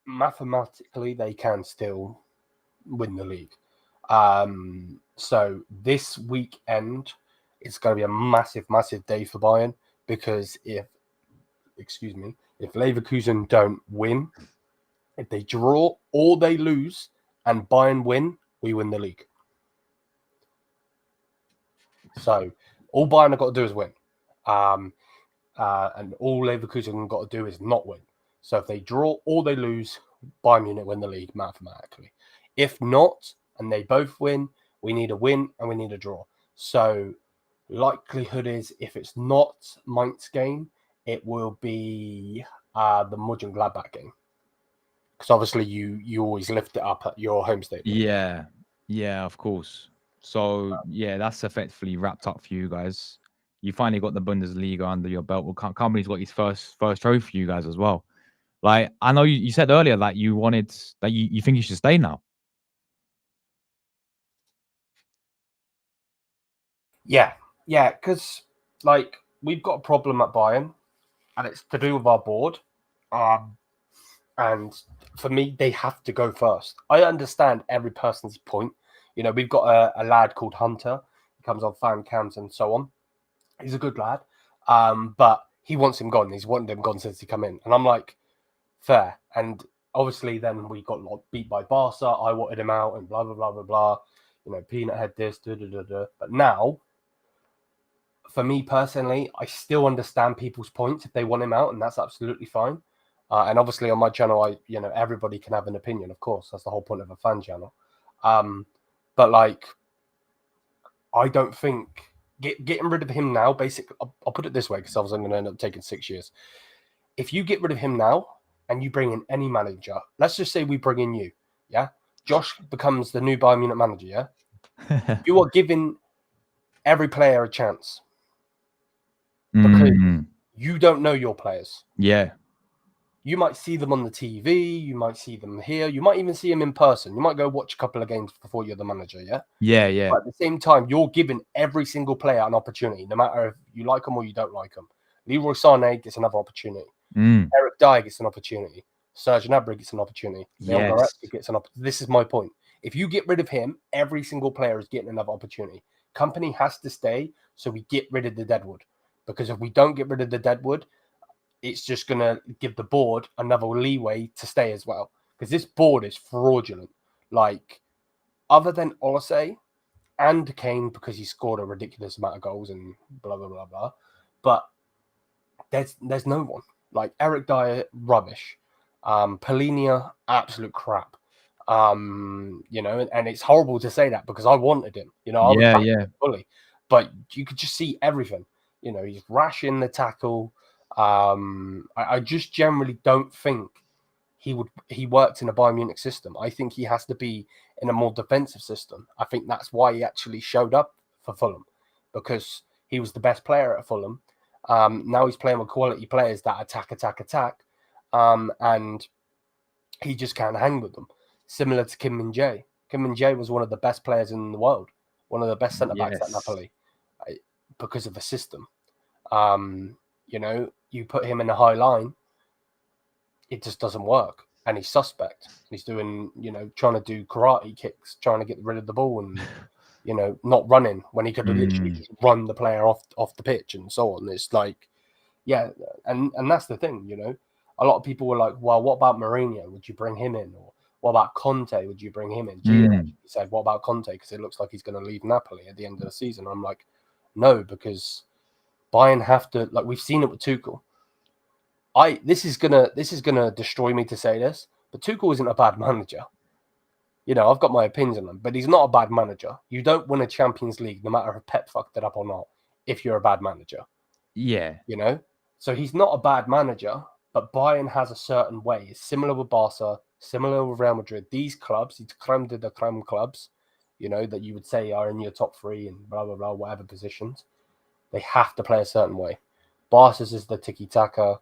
mathematically they can still win the league. So this weekend it's going to be a massive, massive day for Bayern because if Leverkusen don't win, if they draw or they lose and Bayern win, we win the league. So all Bayern have got to do is win. And all Leverkusen have got to do is not win. So if they draw or they lose, Bayern Munich win the league mathematically. If not, and they both win, we need a win and we need a draw. So likelihood is if it's not Mainz game, it will be the Mönchengladbach game. Because obviously you always lift it up at your home stadium. Yeah, of course. So yeah, that's effectively wrapped up for you guys. You finally got the Bundesliga under your belt. Well, Company's got his first trophy for you guys as well. Like, I know you said earlier that you wanted that you think you should stay now. Yeah, because like we've got a problem at Bayern, and it's to do with our board. And for me, they have to go first. I understand every person's point. You know, we've got a lad called Hunter. He comes on fan cams and so on. He's a good lad, but he wants him gone. He's wanted him gone since he come in, and I'm like, fair. And obviously, then we got beat by Barca. I wanted him out, and blah blah blah blah blah. You know, Peanut had this, da da da da. But now, for me personally, I still understand people's points if they want him out, and that's absolutely fine. And obviously, on my channel, everybody can have an opinion. Of course, that's the whole point of a fan channel. But like, I don't think getting rid of him now. Basically, I'll put it this way because I was going to end up taking 6 years. If you get rid of him now and you bring in any manager, let's just say we bring in you, yeah. Josh becomes the new Bayern Munich manager, yeah. You are giving every player a chance because you don't know your players. Yeah. You might see them on the TV. You might see them here. You might even see them in person. You might go watch a couple of games before you're the manager, yeah? Yeah. But at the same time, you're giving every single player an opportunity, no matter if you like them or you don't like them. Leroy Sané gets another opportunity. Eric Dyer gets an opportunity. Serge Gnabry gets an opportunity. Leon Goretzka gets an opportunity. This is my point. If you get rid of him, every single player is getting another opportunity. Company has to stay, so we get rid of the deadwood. Because if we don't get rid of the deadwood, it's just going to give the board another leeway to stay as well. Because this board is fraudulent. Like, other than Olise and Kane, because he scored a ridiculous amount of goals and blah, blah, blah, blah. But there's no one. Like, Eric Dyer, rubbish. Polinia, absolute crap. And it's horrible to say that because I wanted him. I was backing fully. But you could just see everything. He's rash in the tackle. I just generally don't think he worked in a Bayern Munich system. I think he has to be in a more defensive system. I think that's why he actually showed up for Fulham, because he was the best player at Fulham. Now he's playing with quality players that attack. And he just can't hang with them. Similar to Kim Min-jae. Kim Min-jae was one of the best players in the world, one of the best centre-backs at Napoli, because of the system. You put him in a high line, it just doesn't work. And he's suspect. He's doing, trying to do karate kicks, trying to get rid of the ball and, not running when he could have literally just run the player off the pitch and so on. It's like, yeah. And that's the thing, a lot of people were like, well, what about Mourinho? Would you bring him in? Or what about Conte? Would you bring him in? Gio said, what about Conte? Because it looks like he's going to leave Napoli at the end of the season. And I'm like, no, because Bayern have to, like, we've seen it with Tuchel. This is gonna destroy me to say this, but Tuchel isn't a bad manager. You know, I've got my opinions on him, but he's not a bad manager. You don't win a Champions League, no matter if Pep fucked it up or not, if you're a bad manager. Yeah. You know? So he's not a bad manager, but Bayern has a certain way. It's similar with Barca, similar with Real Madrid. These clubs, these creme de la creme clubs, you know, that you would say are in your top 3 and blah, blah, blah, whatever positions, they have to play a certain way. Barca's is the tiki-taka.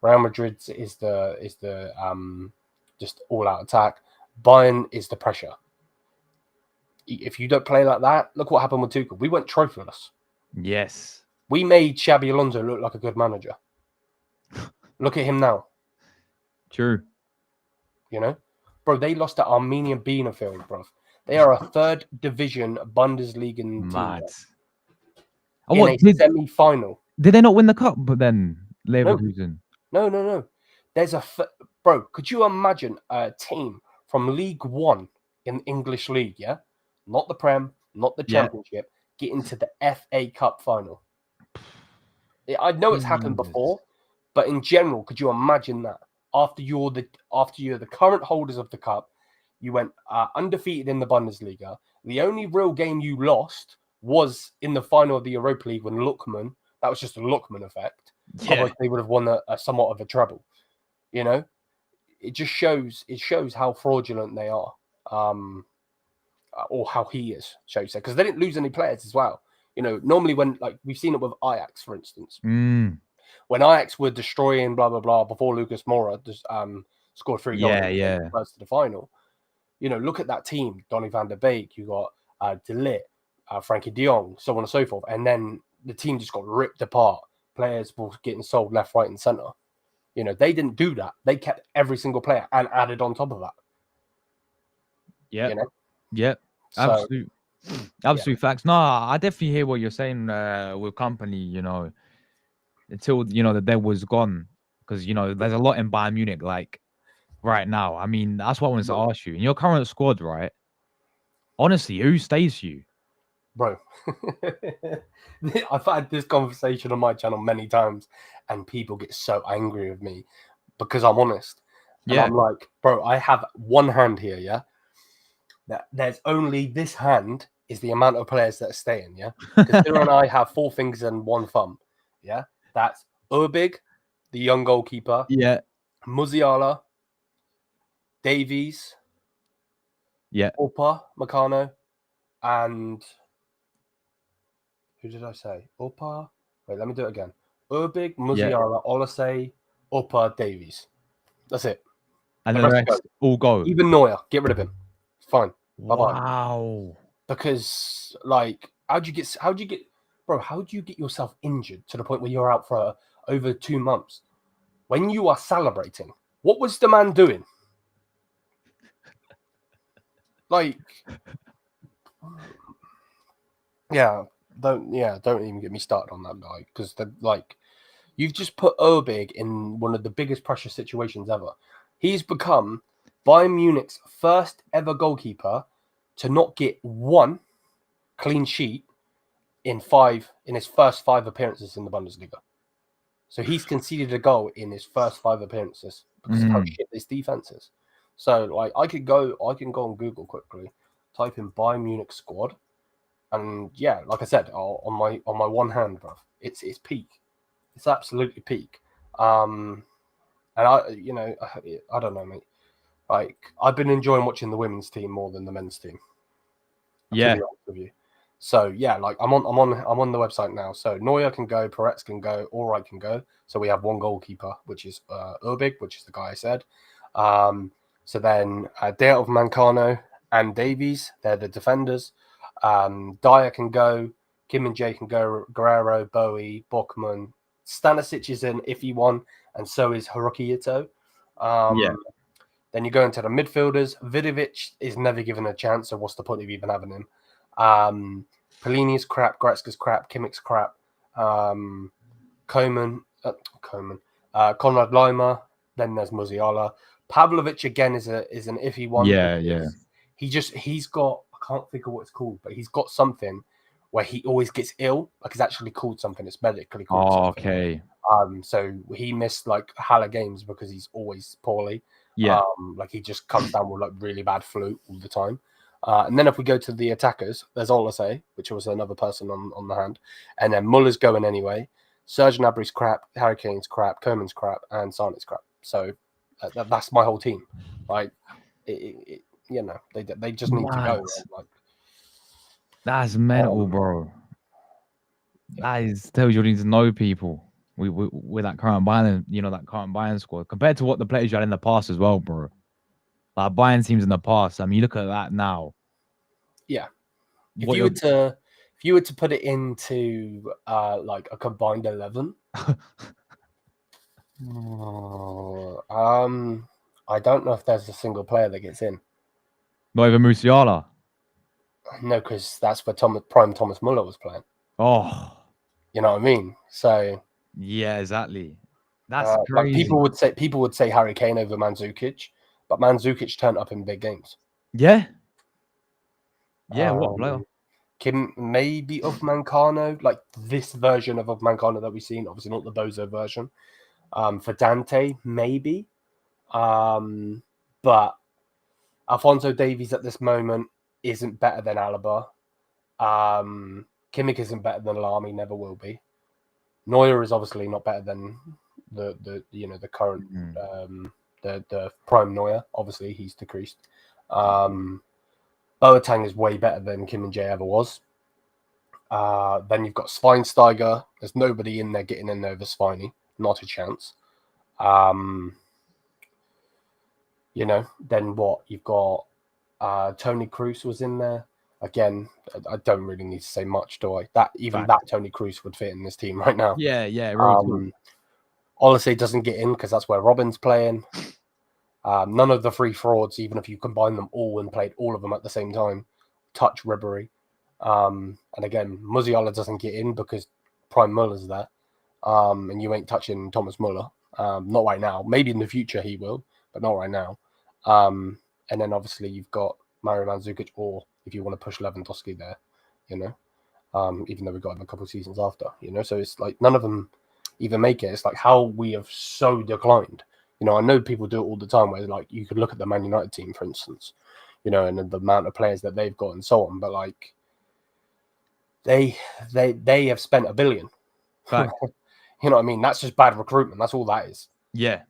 Real Madrid's is the just all-out attack. Bayern is the pressure. If you don't play like that, look what happened with Tuchel. We went trophyless. Yes. We made Xabi Alonso look like a good manager. Look at him now. True. You know? Bro, they lost to Arminia Bielefeld, bro. They are a 3rd division Bundesliga team. Mad. In a semi-final. Did they not win the cup, but then Leverkusen? No. There's bro, could you imagine a team from League One in English League, yeah? Not the Prem, not the Championship, get into the FA Cup final? I know it's happened before, but in general, could you imagine that? After you're the current holders of the cup, you went undefeated in the Bundesliga. The only real game you lost was in the final of the Europa League when Lookman. That was just a Lookman effect. Yeah. Otherwise, they would have won a somewhat of a treble. You know, it just shows how fraudulent they are, or how he is. Shows that because they didn't lose any players as well. You know, normally when like we've seen it with Ajax, for instance, when Ajax were destroying blah blah blah before Lucas Moura just scored 3 goals, first to the final. You know, look at that team: Donny van der Beek, you got De Ligt, Frankie De Jong, so on and so forth, and then the team just got ripped apart. Players were getting sold left, right, and center. You know, they didn't do that. They kept every single player and added on top of that. Yeah. You know? Yeah. So, absolute facts. No, I definitely hear what you're saying with company, you know, until, you know, the dead was gone. Because, you know, there's a lot in Bayern Munich, like, right now. I mean, that's what I wanted to ask you. In your current squad, right? Honestly, who stays for you? Bro, I've had this conversation on my channel many times, and people get so angry with me because I'm honest. And I'm like, bro, I have one hand here, yeah? That there's only this hand is the amount of players that are staying, yeah? Considering I have 4 fingers and 1 thumb, yeah? That's Urbig, the young goalkeeper. Yeah. Musiala, Davies. Yeah. Opa, Meccano, and who did I say? Opa. Wait, let me do it again. Urbig, Musiala, Olasey, Opa, Davies. That's it. And the rest all go. Even Neuer, get rid of him. It's fine. Wow. Bye-bye. Because, like, how do you get yourself injured to the point where you're out for over 2 months? When you are celebrating, what was the man doing? Like, don't even get me started on that guy, because you've just put Urbig in one of the biggest pressure situations ever. He's become Bayern Munich's first ever goalkeeper to not get 1 clean sheet in his first 5 appearances in the Bundesliga. So he's conceded a goal in his first 5 appearances because of how shit this defense is. So like I can go on Google quickly, type in Bayern Munich squad, and yeah, like I said, on my one hand, bro, it's peak. It's absolutely peak. And I don't know, mate. Like I've been enjoying watching the women's team more than the men's team. Yeah. To be honest with you. So yeah, like I'm on the website now. So Neuer can go, Peretz can go, Allright can go. So we have 1 goalkeeper, which is Urbig, which is the guy I said. So then Dale of Mancano and Davies, they're the defenders. Dyer can go, Kim and Jay can go, Guerrero, Bowie, Bockman. Stanisic is an iffy one, and so is Haruki Ito. Then you go into the midfielders. Vidovic is never given a chance, so what's the point of even having him? Pellini's crap, Gretzka's crap, Kimmich's crap, Konrad Lima, Then there's Musiala. Pavlovic again is an iffy one. Yeah. He's got, I can't think of what it's called, but he's got something where he always gets ill. Like it's actually called something. It's medically called something. Okay. So he missed like a hell of games because he's always poorly. Yeah. Like he just comes down with like really bad flu all the time. And then if we go to the attackers, there's Olise, which was another person on the hand. And then Muller's going anyway. Serge Gnabry's crap, Harry Kane's crap, Koeman's crap, and Sane's crap. So that's my whole team. Like, they just need to go. Like, that's mental, bro. That tells you need to know people with that current Bayern, that current Bayern squad compared to what the players you had in the past as well, bro. Like Bayern teams in the past. I mean, you look at that now. Yeah. If you were to put it into like a combined 11, I don't know if there's a single player that gets in. Not even Musiala. No, because that's where prime Thomas Muller was playing. Oh, you know what I mean? So yeah, exactly. That's crazy. Like people would say Harry Kane over Mandzukic, but Mandzukic turned up in big games. Yeah. What player? Kim maybe of Mancano, like this version of Mancano that we've seen, obviously not the Bozo version. For Dante, maybe. But Alphonso Davies at this moment isn't better than Alaba. Kimmich isn't better than Lamy, never will be. Neuer is obviously not better than the current the prime Neuer. Obviously, he's decreased. Boateng is way better than Kim and Jay ever was. Then you've got Schweinsteiger. There's nobody in there getting in there over Schweini. Not a chance. Then what? You've got Tony Kroos was in there. Again, I don't really need to say much, do I? That Tony Kroos would fit in this team right now. Yeah. Olise doesn't get in because that's where Robin's playing. None of the three frauds, even if you combine them all and played all of them at the same time, touch Ribery. And again, Musiala doesn't get in because Prime Muller's there. And you ain't touching Thomas Muller. Not right now. Maybe in the future he will, but not right now. And then obviously you've got Mario Mandzukic, or if you want to push Lewandowski there, even though we got him a couple of seasons after, so it's like none of them even make it. It's like how we have so declined. I know people do it all the time where like you could look at the Man United team, for instance, and the amount of players that they've got and so on, but like they have spent $1 billion. You know what I mean? That's just bad recruitment. That's all that is. Yeah.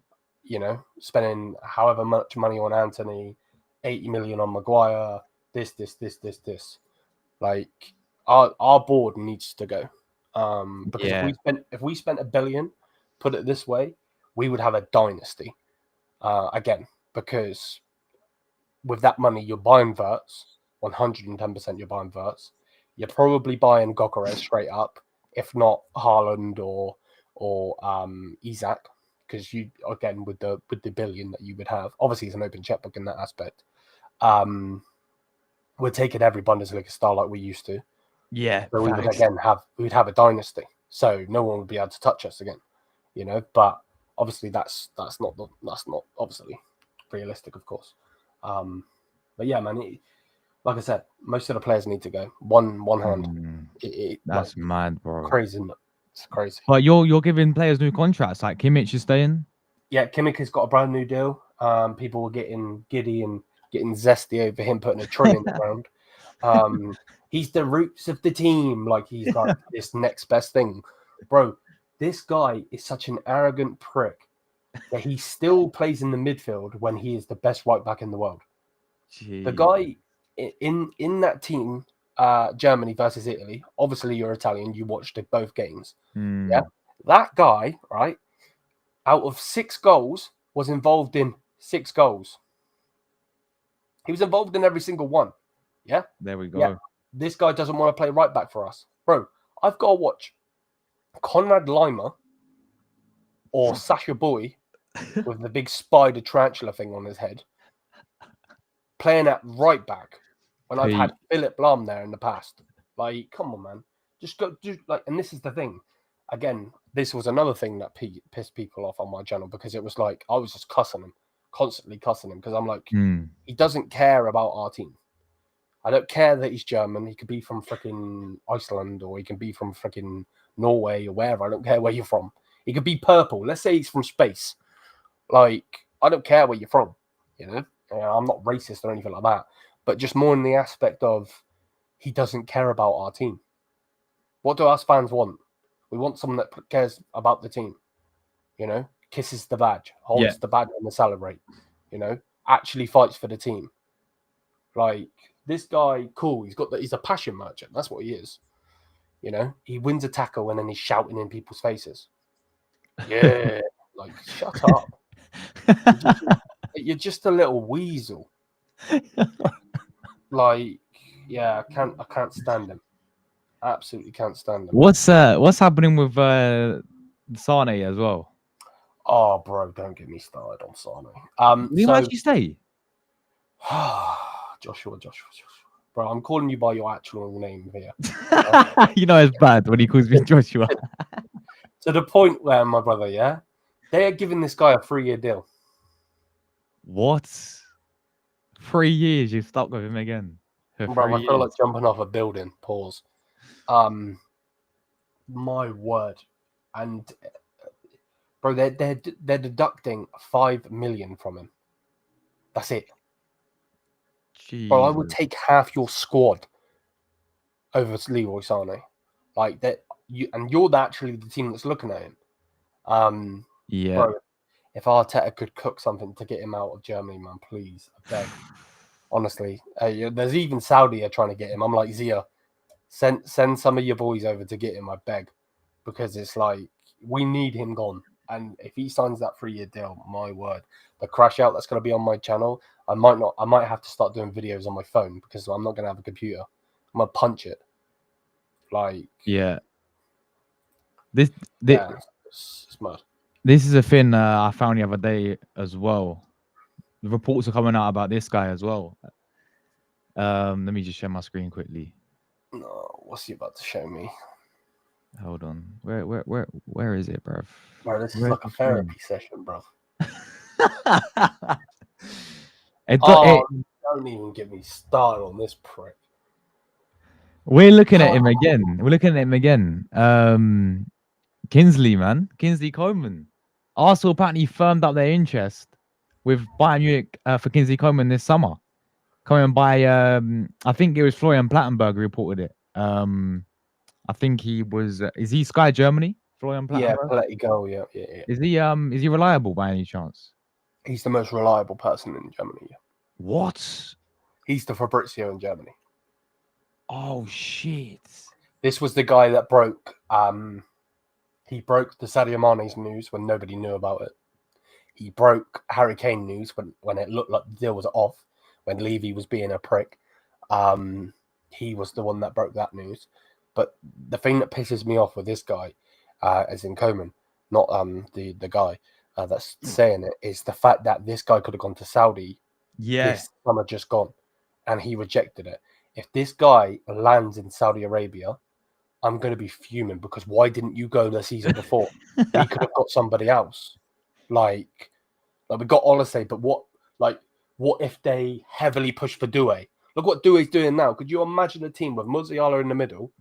Spending however much money on Anthony, 80 million on Maguire, this. Like our board needs to go. Because if we spent $1 billion, put it this way, we would have a dynasty. Again, because with that money you're buying Wirtz, 110% you're buying Wirtz. You're probably buying Gyökeres straight up, if not Haaland or Isaac. Because you again with the $1 billion that you would have, obviously it's an open checkbook in that aspect. We're taking every Bundesliga star like we used to. Yeah, so we would again have a dynasty. So no one would be able to touch us again, But obviously that's not obviously realistic, of course. But yeah, man, like I said, most of the players need to go. One hand. That's mad, bro. Crazy, isn't it? It's crazy. But you're giving players new contracts. Like Kimmich is staying. Yeah, Kimmich has got a brand new deal. People were getting giddy and getting zesty over him putting a trillion in the ground. He's the roots of the team. Like he's like this next best thing, bro. This guy is such an arrogant prick that he still plays in the midfield when he is the best right back in the world. Jeez. The guy in that team, Germany versus Italy. Obviously, you're Italian. You watched both games. Yeah, that guy, right? Out of 6 goals, was involved in 6 goals. He was involved in every single one. Yeah, there we go. Yeah. This guy doesn't want to play right back for us, bro. I've got to watch Konrad Laimer or Sasha Boy with the big spider tarantula thing on his head playing at right back when I've had Philip Lahm there in the past. Like, come on, man. Just go do like, and this is the thing. again, this was another thing that pissed people off on my channel, because it was like I was just cussing him, constantly cussing him, because I'm like, he doesn't care about our team. I don't care that he's German. He could be from freaking Iceland, or he can be from freaking Norway or wherever. I don't care where you're from. He could be purple. Let's say he's from space. Like, I don't care where you're from. You know, I'm not racist or anything like that. But just more in the aspect of he doesn't care about our team. What do us fans want? We want someone that cares about the team. You know, kisses the badge, holds the badge and celebrate. You know, actually fights for the team. Like, this guy, cool. He's a passion merchant. That's what he is. You know, he wins a tackle and then he's shouting in people's faces. Yeah, like, shut up. You're just a little weasel. Like, yeah, I can't stand him. Absolutely can't stand him. What's happening with Sane as well? Oh, bro, don't get me started on Sane. Did he actually stay? Joshua. Bro, I'm calling you by your actual name here. You know it's bad when he calls me Joshua. To the point where, my brother, they are giving this guy a 3-year deal. What? 3 years you've stuck with him again? Bro, I feel like jumping off a building. Pause. My word. And, bro, they're deducting 5 million from him. That's it. Jesus. Bro, I would take half your squad over Leroy Sane. Like that, you're actually the team that's looking at him. Bro, if Arteta could cook something to get him out of Germany, man, please, I beg. Honestly, there's even Saudi are trying to get him. I'm like, Zia, send some of your boys over to get him, I beg, because it's like we need him gone. And if he signs that 3-year deal, my word, the crash out that's going to be on my channel, I might have to start doing videos on my phone, because I'm not going to have a computer. I'm going to punch it. Like, it's mad. This is a thing I found the other day as well. The reports are coming out about this guy as well. Let me just share my screen quickly. No, what's he about to show me? Hold on. Where is it, bruv? Bro, this is like a therapy session, bruv. Don't even get me started on this prick. We're looking at him again. Kingsley Coman. Arsenal apparently firmed up their interest with Bayern Munich for Kingsley Coman this summer. Coming by, I think it was Florian Plettenberg who reported it. I think he was. Is he Sky Germany? Florian Plettenberg. Yeah, let it go. Yeah. Is he reliable by any chance? He's the most reliable person in Germany. Yeah. What? He's the Fabrizio in Germany. Oh shit! This was the guy that broke. He broke the Sadio Mane's news when nobody knew about it. He broke Harry Kane news when it looked like the deal was off, when Levy was being a prick. He was the one that broke that news. But the thing that pisses me off with this guy, as in Coman, not the guy that's saying it, is the fact that this guy could have gone to Saudi this summer just gone, and he rejected it. If this guy lands in Saudi Arabia, I'm going to be fuming, because why didn't you go the season before? We could have got somebody else. Like we got Olise, but what if they heavily push for Doué? Look what Doué's doing now. Could you imagine a team with Musiala in the middle,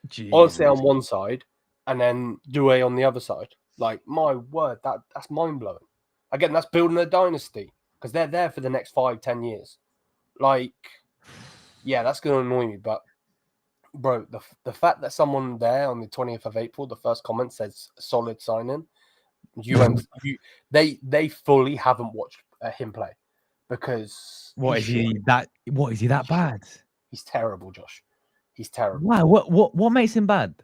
Olise on one side, and then Doué on the other side? Like, my word, that's mind-blowing. Again, that's building a dynasty, because they're there for the next 5-10 years. Like, yeah, that's going to annoy me, but bro, the fact that someone there on the 20th of April, the first comment says solid signing, they fully haven't watched him play, because what is he that bad? He's terrible, Josh. He's terrible. Why? What makes him bad?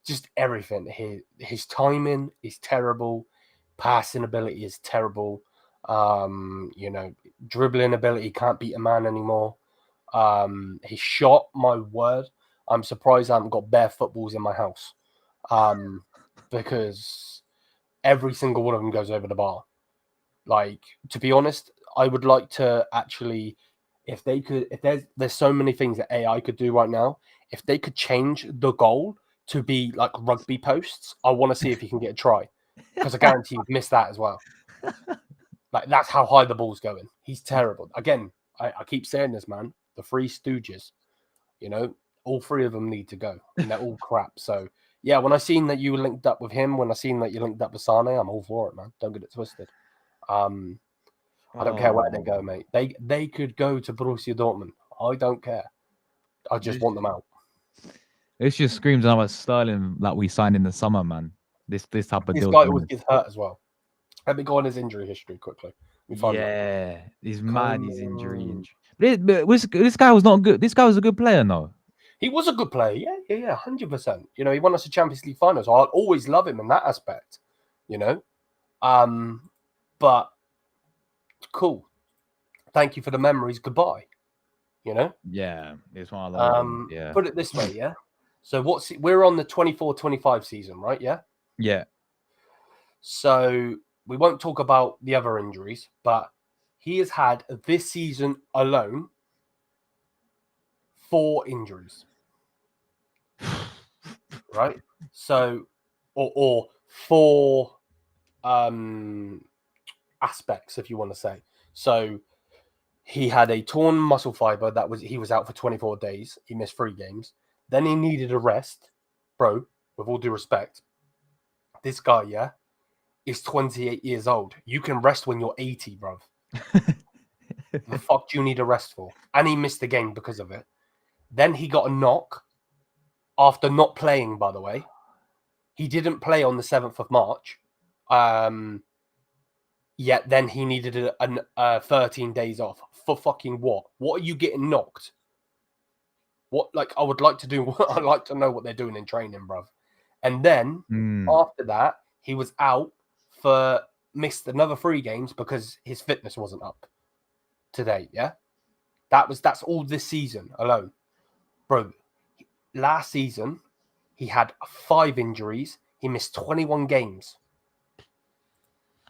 Just everything. His timing is terrible. Passing ability is terrible. Dribbling ability, can't beat a man anymore. His shot, my word, I'm surprised I haven't got bare footballs in my house, because every single one of them goes over the bar. Like, to be honest, I would like to actually, if there's so many things that AI could do right now, if they could change the goal to be like rugby posts. I want to see if he can get a try because I guarantee you've missed that as well. Like that's how high the ball's going. He's terrible. Again, I keep saying this, man. The Three Stooges, you know, all three of them need to go, and they're all crap. So yeah, when I seen that you were linked up with him, when I seen that you linked up with Sane, I'm all for it, man. Don't get it twisted. I don't care where they go, mate. They could go to Borussia Dortmund. I don't care. I just want them out. This just screams out about Sterling that we signed in the summer, man. This type of This deal. guy always gets hurt as well. Let me go on his injury history quickly. Yeah, he's mad. He's injury. But this guy was not good. This guy was a good player, no. He was a good player. Yeah, 100%. You know, he won us a Champions League final, so I'll always love him in that aspect. You know, but cool. Thank you for the memories. Goodbye. You know. Yeah, it's one of those. Yeah. Put it this way, yeah. So we're on the 24-25 season, right? Yeah. Yeah. So we won't talk about the other injuries, but he has had this season alone 4 injuries. Right? So, or 4 aspects, if you want to say. So he had a torn muscle fiber he was out for 24 days. He missed 3 games. Then he needed a rest. Bro, with all due respect, this guy, yeah, is 28 years old. You can rest when you're 80, bro. The fuck do you need a rest for? And he missed the game because of it. Then he got a knock after not playing, by the way. He didn't play on the 7th of March. Yet then he needed 13 days off. For fucking what? What are you getting knocked? What, like, I would like to do, I'd like to know what they're doing in training, bruv. And then after that, he was out missed another 3 games because his fitness wasn't up to date, yeah? That's all this season alone. Bro, last season, he had 5 injuries. He missed 21 games.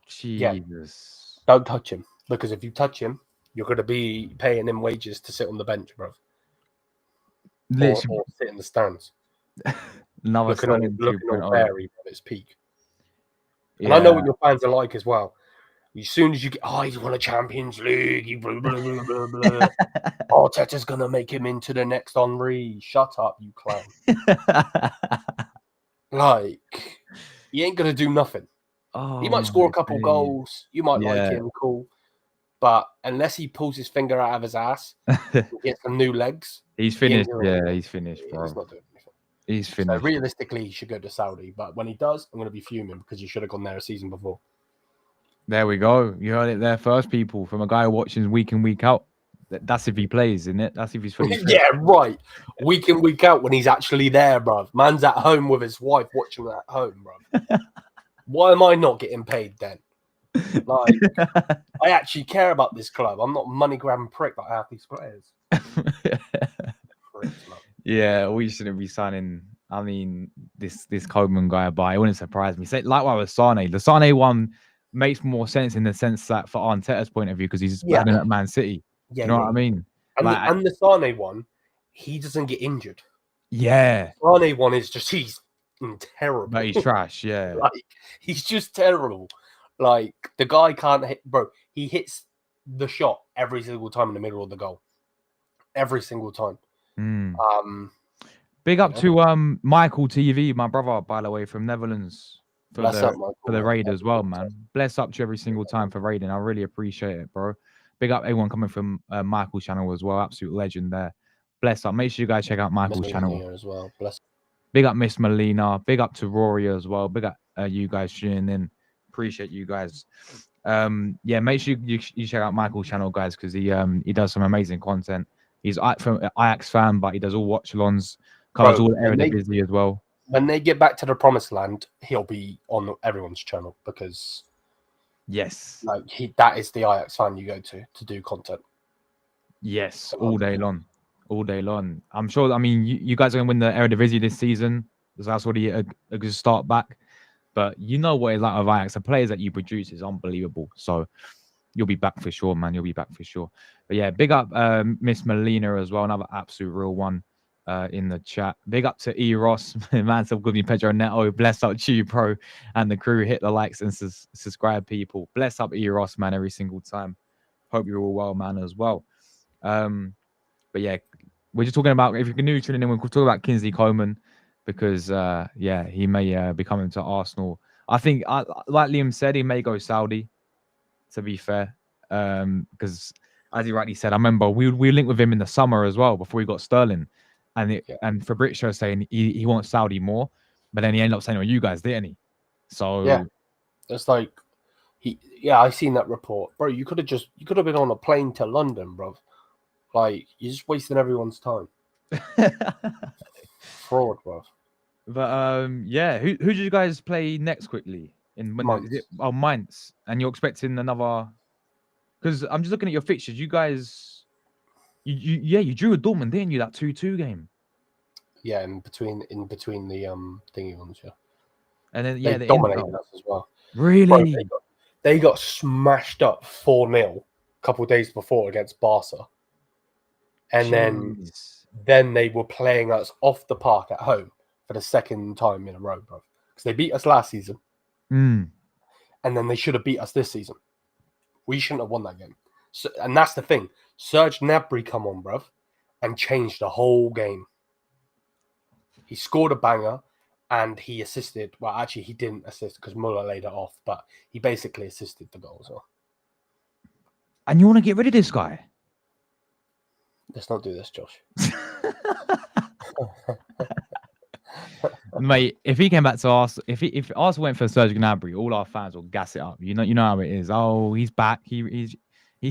Jesus. Yeah. Don't touch him, because if you touch him, you're going to be paying him wages to sit on the bench, bro. Or sit in the stands. Looking all Barry at its peak. And I know what your fans are like as well. As soon as you get, he's won a Champions League. Blah, blah, blah, blah, blah. Arteta's going to make him into the next Henry. Shut up, you clown. Like, he ain't going to do nothing. He might score a couple goals. You might like him, cool. But unless he pulls his finger out of his ass and gets some new legs. He's finished. He's finished, bro. He's not doing anything. He's finished. So realistically, he should go to Saudi. But when he does, I'm going to be fuming because he should have gone there a season before. There we go. You heard it there first, people. From a guy watching week in, week out. That's if he plays, isn't it? That's if he's fully fit. Yeah, right. Week in, week out when he's actually there, bruv. Man's at home with his wife watching at home, bruv. Why am I not getting paid then? Like, I actually care about this club. I'm not a money grabbing prick like half these players. Yeah, we shouldn't be signing. I mean, this Coleman guy, but it wouldn't surprise me. Say, likewise with Sane. The Sane one makes more sense in the sense that for Arteta's point of view, because he's playing at Man City. Yeah, you know what I mean? And the Sane one, he doesn't get injured. Yeah. Sane one is just, he's terrible. But he's trash, yeah. Like, he's just terrible. Like, the guy can't hit, bro. He hits the shot every single time in the middle of the goal. Every single time. Big up to Michael TV, my brother, by the way, from Netherlands. For the raid as well, man. Bless up to every single time for raiding. I really appreciate it, bro. Big up everyone coming from Michael's channel as well. Absolute legend there. Bless up. Make sure you guys check out Michael's channel as well. Bless. Big up Miss Melina. Big up to Rory as well. Big up you guys tuning in. Appreciate you guys. Yeah, make sure you check out Michael's channel, guys, because he does some amazing content. He's from Ajax fan, but he does all watch-alongs, covers all the Eredivisie as well. When they get back to the promised land, he'll be on everyone's channel because like that is the Ajax fan you go to do content. Yes, all day long. All day long. I'm sure, I mean, you guys are going to win the Eredivisie this season. So that's already a good start back. But you know what it's like with Ajax. The players that you produce is unbelievable. So you'll be back for sure, man. You'll be back for sure. But yeah, big up Miss Melina as well. Another absolute real one. in the chat. Big up to E Ross, man. So good me Pedro Neto. Bless up to you, bro, and the crew. Hit the likes and subscribe, people. Bless up E Ross, man, every single time. Hope you're all well, man, as well. But yeah, we're just talking about, if you're new tuning in, we're talking about Kingsley Coman because he may be coming to Arsenal. I think, like Liam said, he may go Saudi. To be fair, because as he rightly said, I remember we linked with him in the summer as well before he got Sterling, and Fabrizio saying he wants Saudi more, but then he ended up saying, "Oh, you guys, didn't he?" So yeah, it's like I seen that report, bro. You could have been on a plane to London, bro. Like, you're just wasting everyone's time. Fraud, bro. But who did you guys play next quickly in Mainz. Mainz, and you're expecting another? Because I'm just looking at your fixtures. You guys, you drew a Dortmund, didn't you? That 2-2 game. Yeah, in between the thingy ones, yeah. And then they dominated us as well. Really? Bro, they got smashed up 4-0 a couple of days before against Barca, and then they were playing us off the park at home for the second time in a row, bro. Because they beat us last season, and then they should have beat us this season. We shouldn't have won that game. So, and that's the thing. Serge Gnabry come on, bro, and changed the whole game. He scored a banger, and he assisted. Well, actually, he didn't assist because Muller laid it off, but he basically assisted the goal as well. And you want to get rid of this guy? Let's not do this, Josh. Mate, if he came back to Arsenal, if Arsenal went for Serge Gnabry, all our fans will gas it up. You know how it is. Oh, he's back. He's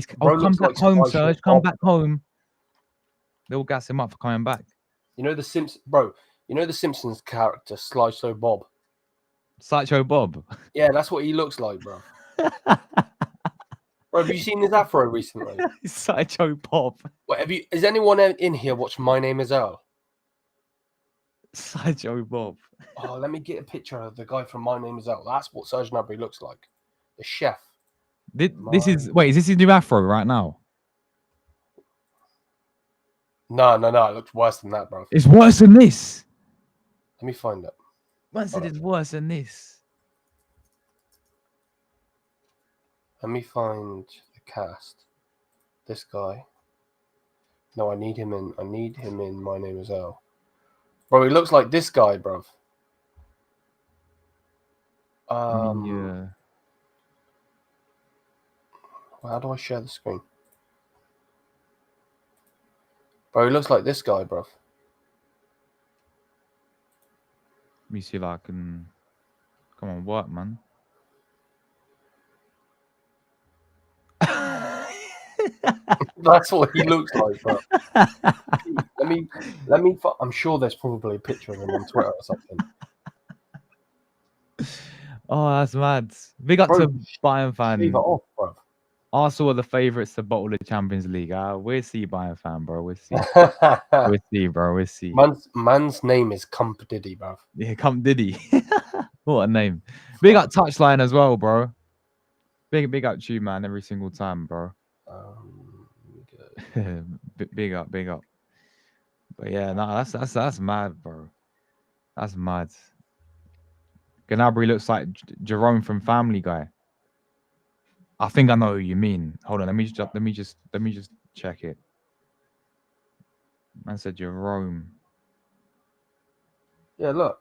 come back home, Serge. Come back home. They'll gas him up for coming back. You know the Simpsons character Sideshow Bob. Sideshow Bob. Yeah, that's what he looks like, bro. Bro, have you seen his afro recently? Sideshow Bob. What, has anyone in here watched My Name Is Earl? Sideshow Bob. Oh, let me get a picture of the guy from My Name Is Earl. That's what Serge Gnabry looks like. The chef. Is this his new afro right now? No. It looks worse than that, bro. It's worse than this. Let me find it. Man said it's worse than this. Let me find the cast. This guy. No, I need him in My Name Is Earl. Bro, he looks like this guy, bro. Yeah. Well, how do I share the screen? Bro, he looks like this guy, bro. Let me see if I can. Come on, what, man? That's what he looks like, bro. Let me. I'm sure there's probably a picture of him on Twitter or something. Oh, that's mad. Big up to Bayern fan. Leave it off, bro. Arsenal are the favourites to bottle the Champions League. We'll see, Bayern fan, bro. We'll see. We'll see, bro. We'll see. Man's name is Comp Diddy, bro. Yeah, Comp Diddy. What a name. Big up Touchline as well, bro. Big up to you, man, every single time, bro. Big up. But yeah, no, that's mad, bro. That's mad. Gnabry looks like Jerome from Family Guy. I think I know who you mean. Hold on, let me just check it. Man said Jerome. Yeah, look.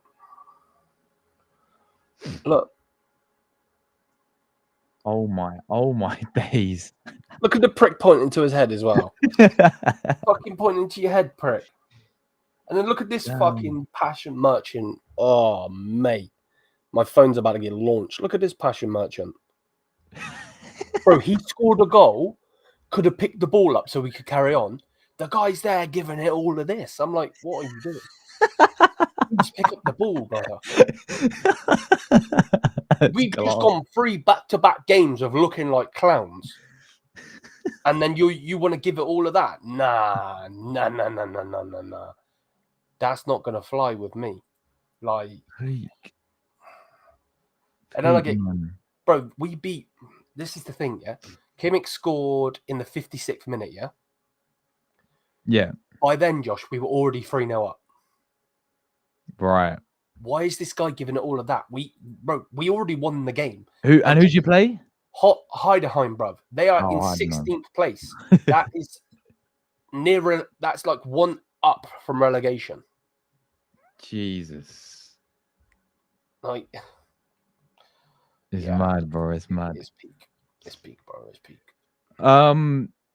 Oh my days. Look at the prick pointing to his head as well. Fucking pointing to your head, prick. And then look at this fucking passion merchant. Oh, mate. My phone's about to get launched. Look at this passion merchant. Bro, he scored a goal, could have picked the ball up so we could carry on. The guy's there giving it all of this. I'm like, what are you doing? Just pick up the ball, brother. We've just gone 3 back-to-back games of looking like clowns. And then you want to give it all of that? Nah. That's not going to fly with me. Like... And then I get... Bro, we beat... This is the thing, yeah? Kimmich scored in the 56th minute, yeah? Yeah. By then, Josh, we were already 3-0 up. Right. Why is this guy giving it all of that? We already won the game. Who'd you play? Heidenheim, bruv. They are in I don't know. 16th place. That is near. That's like one up from relegation. Jesus. Like, It's mad, bro. It's mad. It's peak. It's peak, bro. It's peak.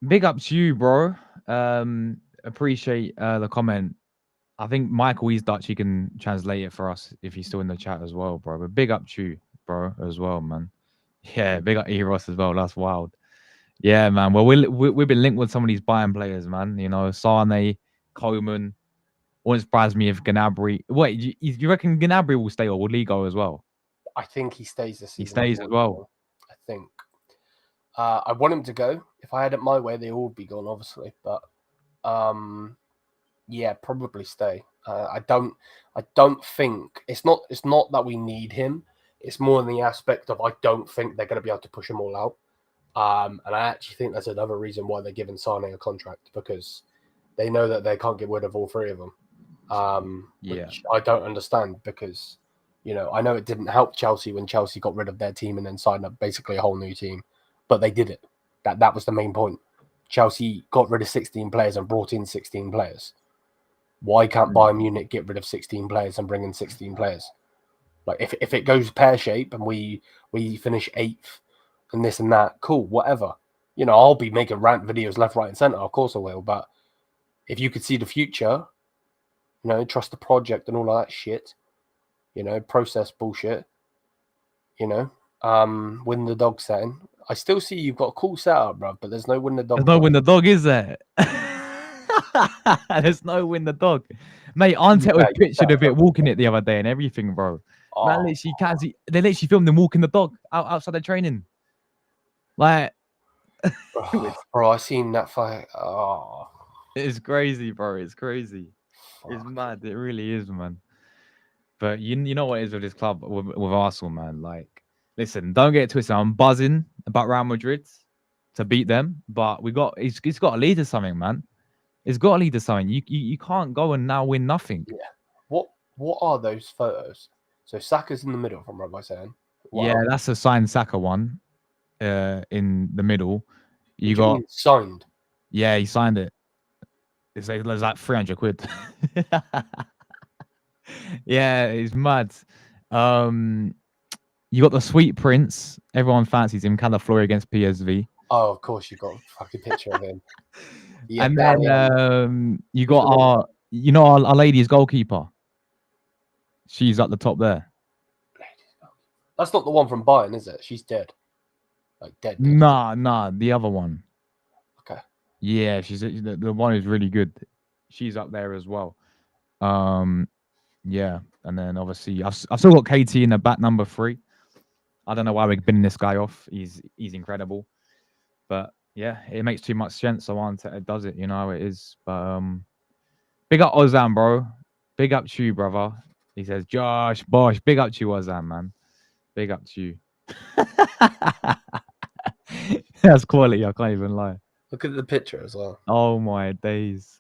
Big up to you, bro. Appreciate the comment. I think Michael, he's Dutch. He can translate it for us if he's still in the chat as well, bro. But big up to you, bro, as well, man. Yeah, big up Eros as well. That's wild. Yeah, man. Well, we've been linked with some of these Bayern players, man. You know, Sane, Coleman. Wouldn't surprise me if Gnabry. Wait, you reckon Gnabry will stay or will he go as well? I think he stays this season. He stays as well. I think. I want him to go. If I had it my way, they all would be gone, obviously. But yeah, probably stay. I don't think it's not that we need him. It's more in the aspect of I don't think they're going to be able to push him all out. And I actually think that's another reason why they're giving Sane a contract, because they know that they can't get rid of all three of them. Which I don't understand, because, you know, I know it didn't help Chelsea when Chelsea got rid of their team and then signed up basically a whole new team, but they did it. That was the main point. Chelsea got rid of 16 players and brought in 16 players. Why can't Bayern Munich get rid of 16 players and bring in 16 players? Like, if it goes pear-shaped and we finish 8th and this and that, cool, whatever. You know, I'll be making rant videos left, right, and centre. Of course I will. But if you could see the future, you know, trust the project and all of that shit, you know, process bullshit, you know, win the dog setting. I still see you've got a cool setup, bro, but there's no win the dog. There's no win the dog, is there? There's no win the dog. Mate, Arteta was pictured of it walking it the other day and everything, bro. Man, literally can't see. They literally filmed him walking the dog outside the training. Like, bro, I seen that fight. Oh, it's crazy, bro. It's crazy. fuck. It's mad. It really is, man. But you know what it is with this club, with Arsenal, man. Like, listen, don't get it twisted. I'm buzzing about Real Madrid to beat them, but it's got to lead to something, man. It's got to lead to something. You can't go and now win nothing. Yeah. What are those photos? So Saka's in the middle, from what I'm saying. That's a signed Saka one. In the middle, you got signed. Yeah, he signed it. It's like 300 quid. Yeah, it's mad. You got the Sweet Prince. Everyone fancies him. Calaflori against PSV. Oh, of course, you got a fucking picture of him. Yeah, and then you got our lady's goalkeeper. She's at the top there. That's not the one from Bayern, is it? She's dead. Like dead. Nah, the other one. Okay. Yeah, she's the one who's really good. She's up there as well. Yeah, and then obviously I've still got KT in the back, number 3. I don't know why we're binning this guy off. He's incredible, but yeah, it makes too much sense. So Arteta does it, you know how it is. But big up Ozan, bro. Big up to you, brother. He says, Josh, Bosh, big up to you, Ozan, man. Big up to you. That's quality. I can't even lie. Look at the picture as well. Oh my days.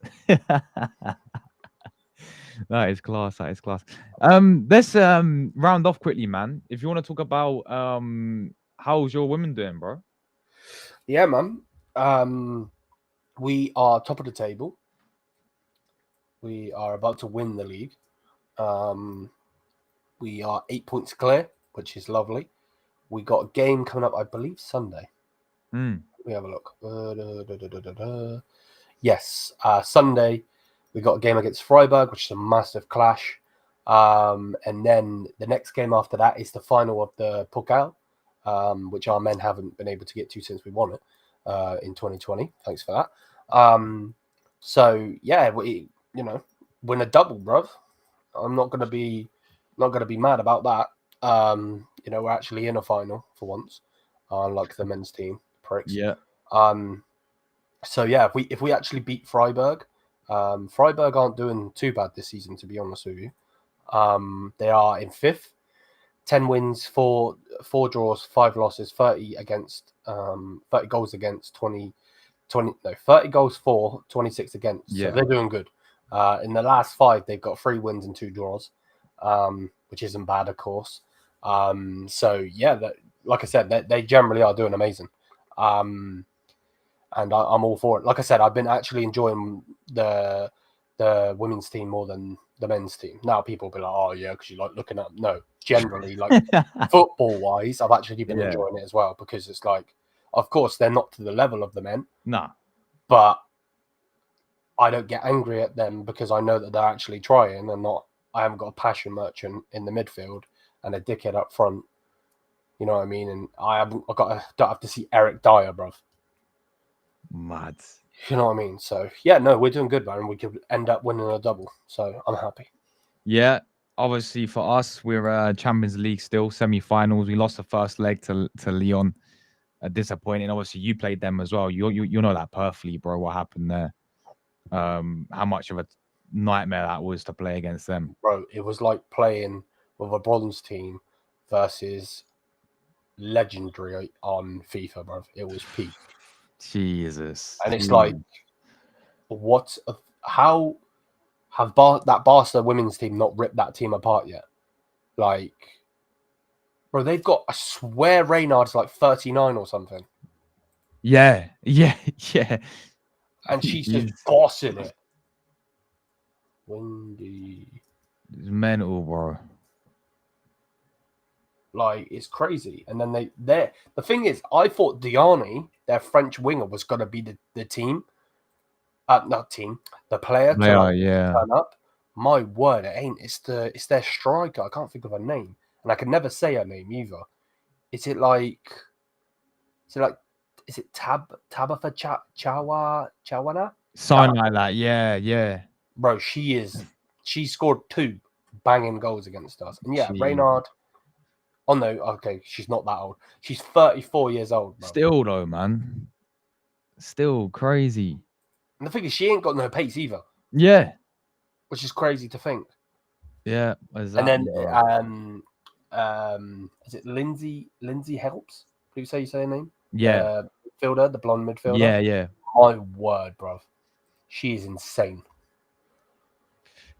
That is class. Let's round off quickly, man. If you want to talk about how's your women doing, bro? Yeah, man. We are top of the table. We are about to win the league. We are 8 points clear, which is lovely. We got a game coming up, I believe, Sunday. Let me have a look. Yes, Sunday. We got a game against Freiburg, which is a massive clash. And then the next game after that is the final of the Pokal, which our men haven't been able to get to since we won it in 2020. Thanks for that. So yeah, we win a double, bruv. I'm not gonna be mad about that. We're actually in a final for once, unlike the men's team, pricks. Yeah. So yeah, if we actually beat Freiburg. Freiburg aren't doing too bad this season, to be honest with you. They are in 5th, 10 wins, 4 draws, 5 losses, 30 goals against, 30 goals for, 26 against. Yeah. So they're doing good. In the last 5, they've got 3 wins and 2 draws, which isn't bad, of course. So yeah, like I said, they generally are doing amazing. And I'm all for it. Like I said, I've been actually enjoying the women's team more than the men's team. Now people will be like, oh yeah, because you like looking at them. No, generally, like football wise, I've actually been enjoying it as well, because it's like, of course, they're not to the level of the men. No. But I don't get angry at them because I know that they're actually trying, and I haven't got a passion merchant in the midfield and a dickhead up front. You know what I mean? And don't have to see Eric Dyer, bruv. Mad. You know what I mean? So yeah, no, we're doing good, man. We could end up winning a double, so I'm happy. Yeah, obviously for us, we're Champions League still, semi-finals. We lost the first leg to Lyon. Disappointing. Obviously, you played them as well. You know that perfectly, bro. What happened there? How much of a nightmare that was to play against them, bro. It was like playing with a bronze team versus legendary on FIFA, bro. It was peak. Jesus. And it's like, how have that Barca women's team not ripped that team apart yet? Like, bro, they've got, I swear, Reynard's like 39 or something. Yeah. And she's just bossing it. Windy. It's mental, bro. Like, it's crazy. And then the thing is, I thought Diani, their French winger, was going to be the team. The player to turn up. My word, it ain't. It's their striker. I can't think of her name. And I can never say her name either. Is it Tabitha Chawana? Something like that, yeah. Bro, she scored 2 banging goals against us. And yeah, Reynard. Oh no, okay, she's not that old. She's 34 years old, bro. Still though, man. Still crazy. And the thing is, she ain't got no pace either. Yeah. Which is crazy to think. Yeah, exactly. And then is it Lindsay Helps? Do you say her name? Yeah. The blonde midfielder. Yeah. My word, bro. She is insane.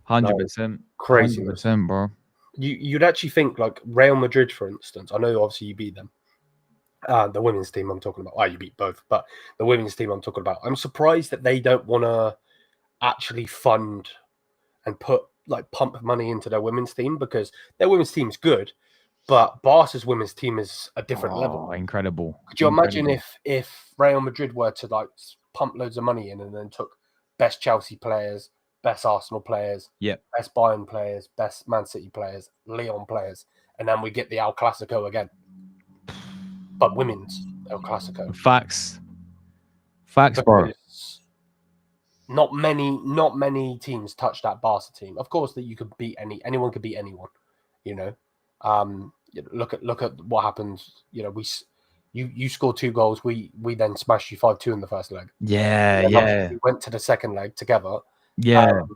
100%. Crazy. 100%, bro. You'd actually think, like, Real Madrid, for instance. I know, obviously, you beat them. The women's team I'm talking about. Oh, you beat both. But the women's team I'm talking about. I'm surprised that they don't want to actually fund and pump money into their women's team, because their women's team's good, but Barca's women's team is a different level. Incredible. Could you imagine if Real Madrid were to like pump loads of money in and then took best Chelsea players, best Arsenal players, best Bayern players, best Man City players, Lyon players, and then we get the El Clasico again, but women's El Clasico. Facts, bro. Not many teams touch that Barca team. Of course, that you could beat anyone could beat anyone. You know, look at what happened. You know, you scored 2 goals. We then smashed you 5-2 in the first leg. Yeah. We went to the second leg together. Yeah. And,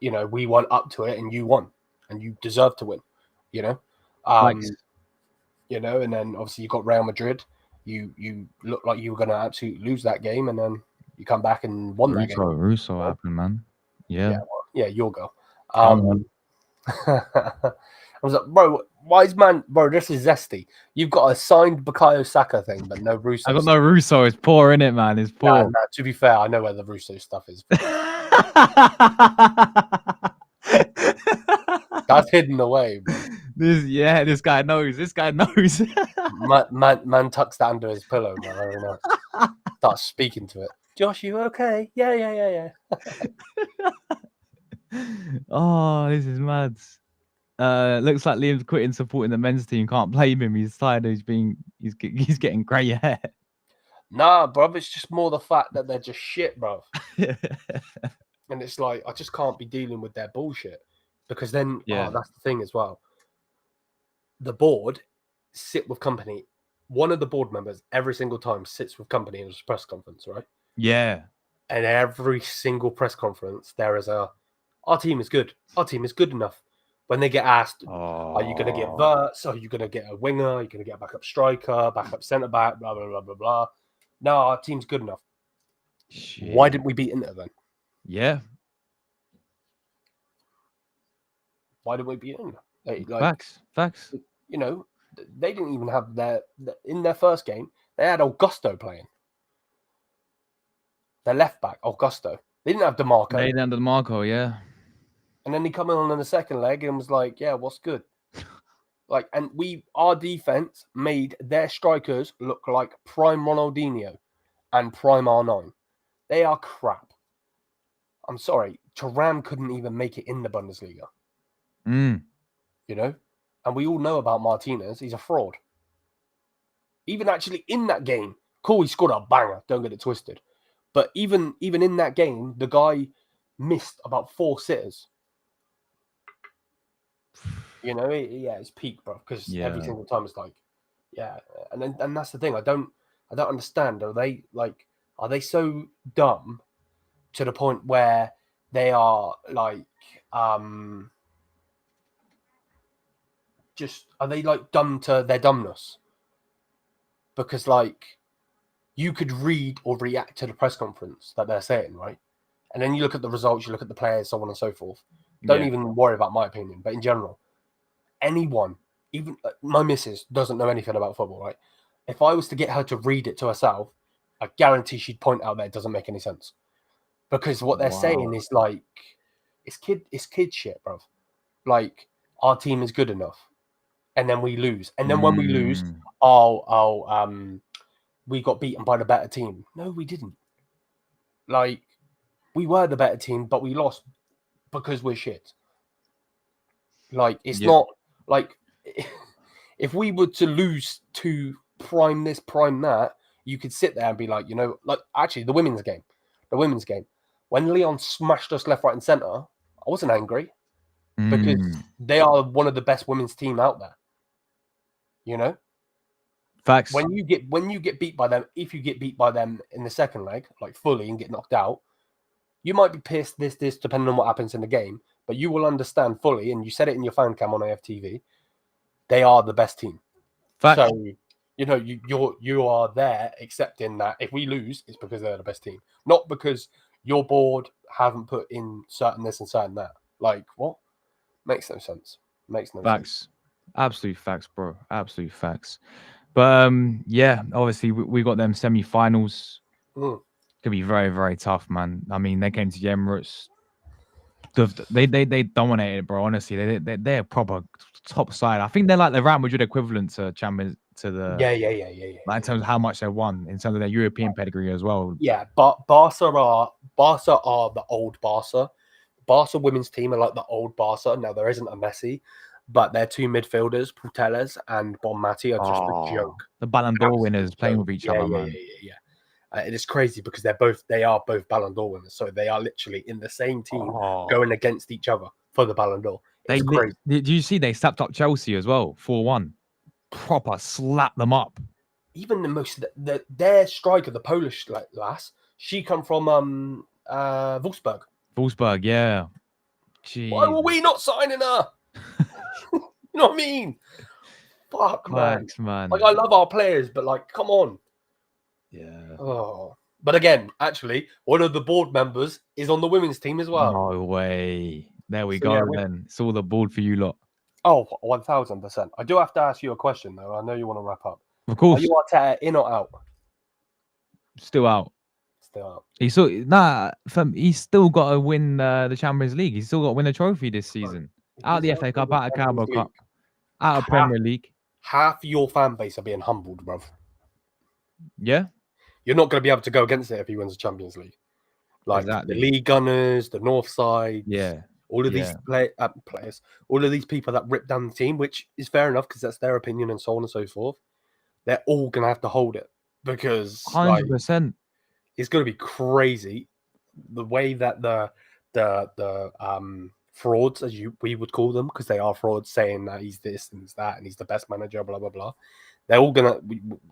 you know, we went up to it and you won, and you deserved to win. You know, you know, and then obviously you got Real Madrid. You looked like you were going to absolutely lose that game, and then you come back and won that game. Russo happened, man. Yeah, your goal. I was like, bro, why is bro, this is zesty. You've got a signed Bukayo Saka thing, but no Russo. I got no Russo. It's poor, innit, man? It's poor. Nah, to be fair, I know where the Russo stuff is. That's hidden away, bro. This guy knows. Man tucks that under his pillow, man. I don't know. Starts speaking to it. Josh, you okay? Yeah. Oh, this is mad. Looks like Liam's quitting supporting the men's team. Can't blame him. He's tired. He's getting grey hair. Nah, bruv. It's just more the fact that they're just shit, bruv. And it's like, I just can't be dealing with their bullshit, because then that's the thing as well. The board sit with company. One of the board members every single time sits with company in a press conference, right? Yeah. And every single press conference, there is our team is good. Our team is good enough. When they get asked, are you going to get Verts? Are you going to get a winger? Are you going to get a backup striker, backup centre back, blah, blah, blah, blah, blah. No, our team's good enough. Shit. Why didn't we beat Inter then? Yeah. Why didn't we beat Inter? Facts. You know, they didn't even have in their first game. They had Augusto playing. Their left back, Augusto. They didn't have DeMarco. They didn't have DeMarco, yeah. And then he come in the second leg and was like, "Yeah, what's good?" Like, and our defense made their strikers look like prime Ronaldinho and prime R9. They are crap. I'm sorry, Thuram couldn't even make it in the Bundesliga. You know, and we all know about Martinez. He's a fraud. Even actually in that game, cool, he scored a banger. Don't get it twisted. But even in that game, the guy missed about 4 sitters. You know, it's peak, bro. Because every single time it's like, and that's the thing. I don't understand. Are they so dumb to the point where they are like, just are they like dumb to their dumbness? Because like, you could read or react to the press conference that they're saying, right? And then you look at the results, you look at the players, so on and so forth. Don't even worry about my opinion, but in general, anyone, even my missus, doesn't know anything about football, right? If I was to get her to read it to herself, I guarantee she'd point out that it doesn't make any sense. Because what they're saying is like, it's kid shit, bro. Like, our team is good enough, and then we lose. And then when we lose, we got beaten by the better team. No, we didn't. Like, we were the better team, but we lost because we're shit. Like, it's not like if we were to lose to prime this, prime that, you could sit there and be like, you know, like actually the women's game, when Leon smashed us left, right, and center, I wasn't angry because they are one of the best women's team out there. You know, facts. When you get beat by them, if you get beat by them in the second leg, like fully and get knocked out, you might be pissed. This depending on what happens in the game, but you will understand fully. And you said it in your fan cam on AFTV. They are the best team. Facts. So you know you are there accepting that if we lose, it's because they're the best team, not because your board haven't put in certain this and certain that. Like, what? Makes no sense. Facts. Absolute facts, bro. Absolute facts. But obviously we got them semi-finals. Could be very, very tough, man. I mean, they came to the Emirates. They dominated, bro. Honestly, they're a proper top side. I think they're like the Real Madrid equivalent to Champions, to the Like in terms of how much they won, in terms of their European pedigree as well. Yeah, but Barca are the old Barca. Barca women's team are like the old Barca. Now there isn't a Messi, but their two midfielders, Putellas and Bonmati, are just a joke. The Ballon d'Or winners playing with each other, man. Yeah. It is crazy because they are both Ballon d'Or winners, so they are literally in the same team going against each other for the Ballon d'Or. It's crazy. Did you see they slapped up Chelsea as well, 4-1? Proper slap them up. Even their striker, the Polish lass, she come from Wolfsburg. Wolfsburg, yeah. Jeez. Why were we not signing her? You know what I mean? Fuck, man. Like, I love our players, but like, come on. Yeah. Oh. But again, actually, one of the board members is on the women's team as well. No way. There we go then. It's all the board for you lot. Oh, 1000%. I do have to ask you a question, though. I know you want to wrap up. Of course. Are you Arteta in or out? Still out. He's still got to win the Champions League. He's still got to win a trophy this season. Out of the FA Cup, out of Carabao Cup, out of Premier League. Half your fan base are being humbled, bruv. Yeah. You're not going to be able to go against it if he wins the Champions League. Like the League Gunners, the North Side. Yeah. All of these players, all of these people that rip down the team, which is fair enough because that's their opinion and so on and so forth. They're all going to have to hold it because 100%. It's going to be crazy the way that the frauds, as we would call them, because they are frauds, saying that he's this and he's that and he's the best manager, blah blah blah. They're all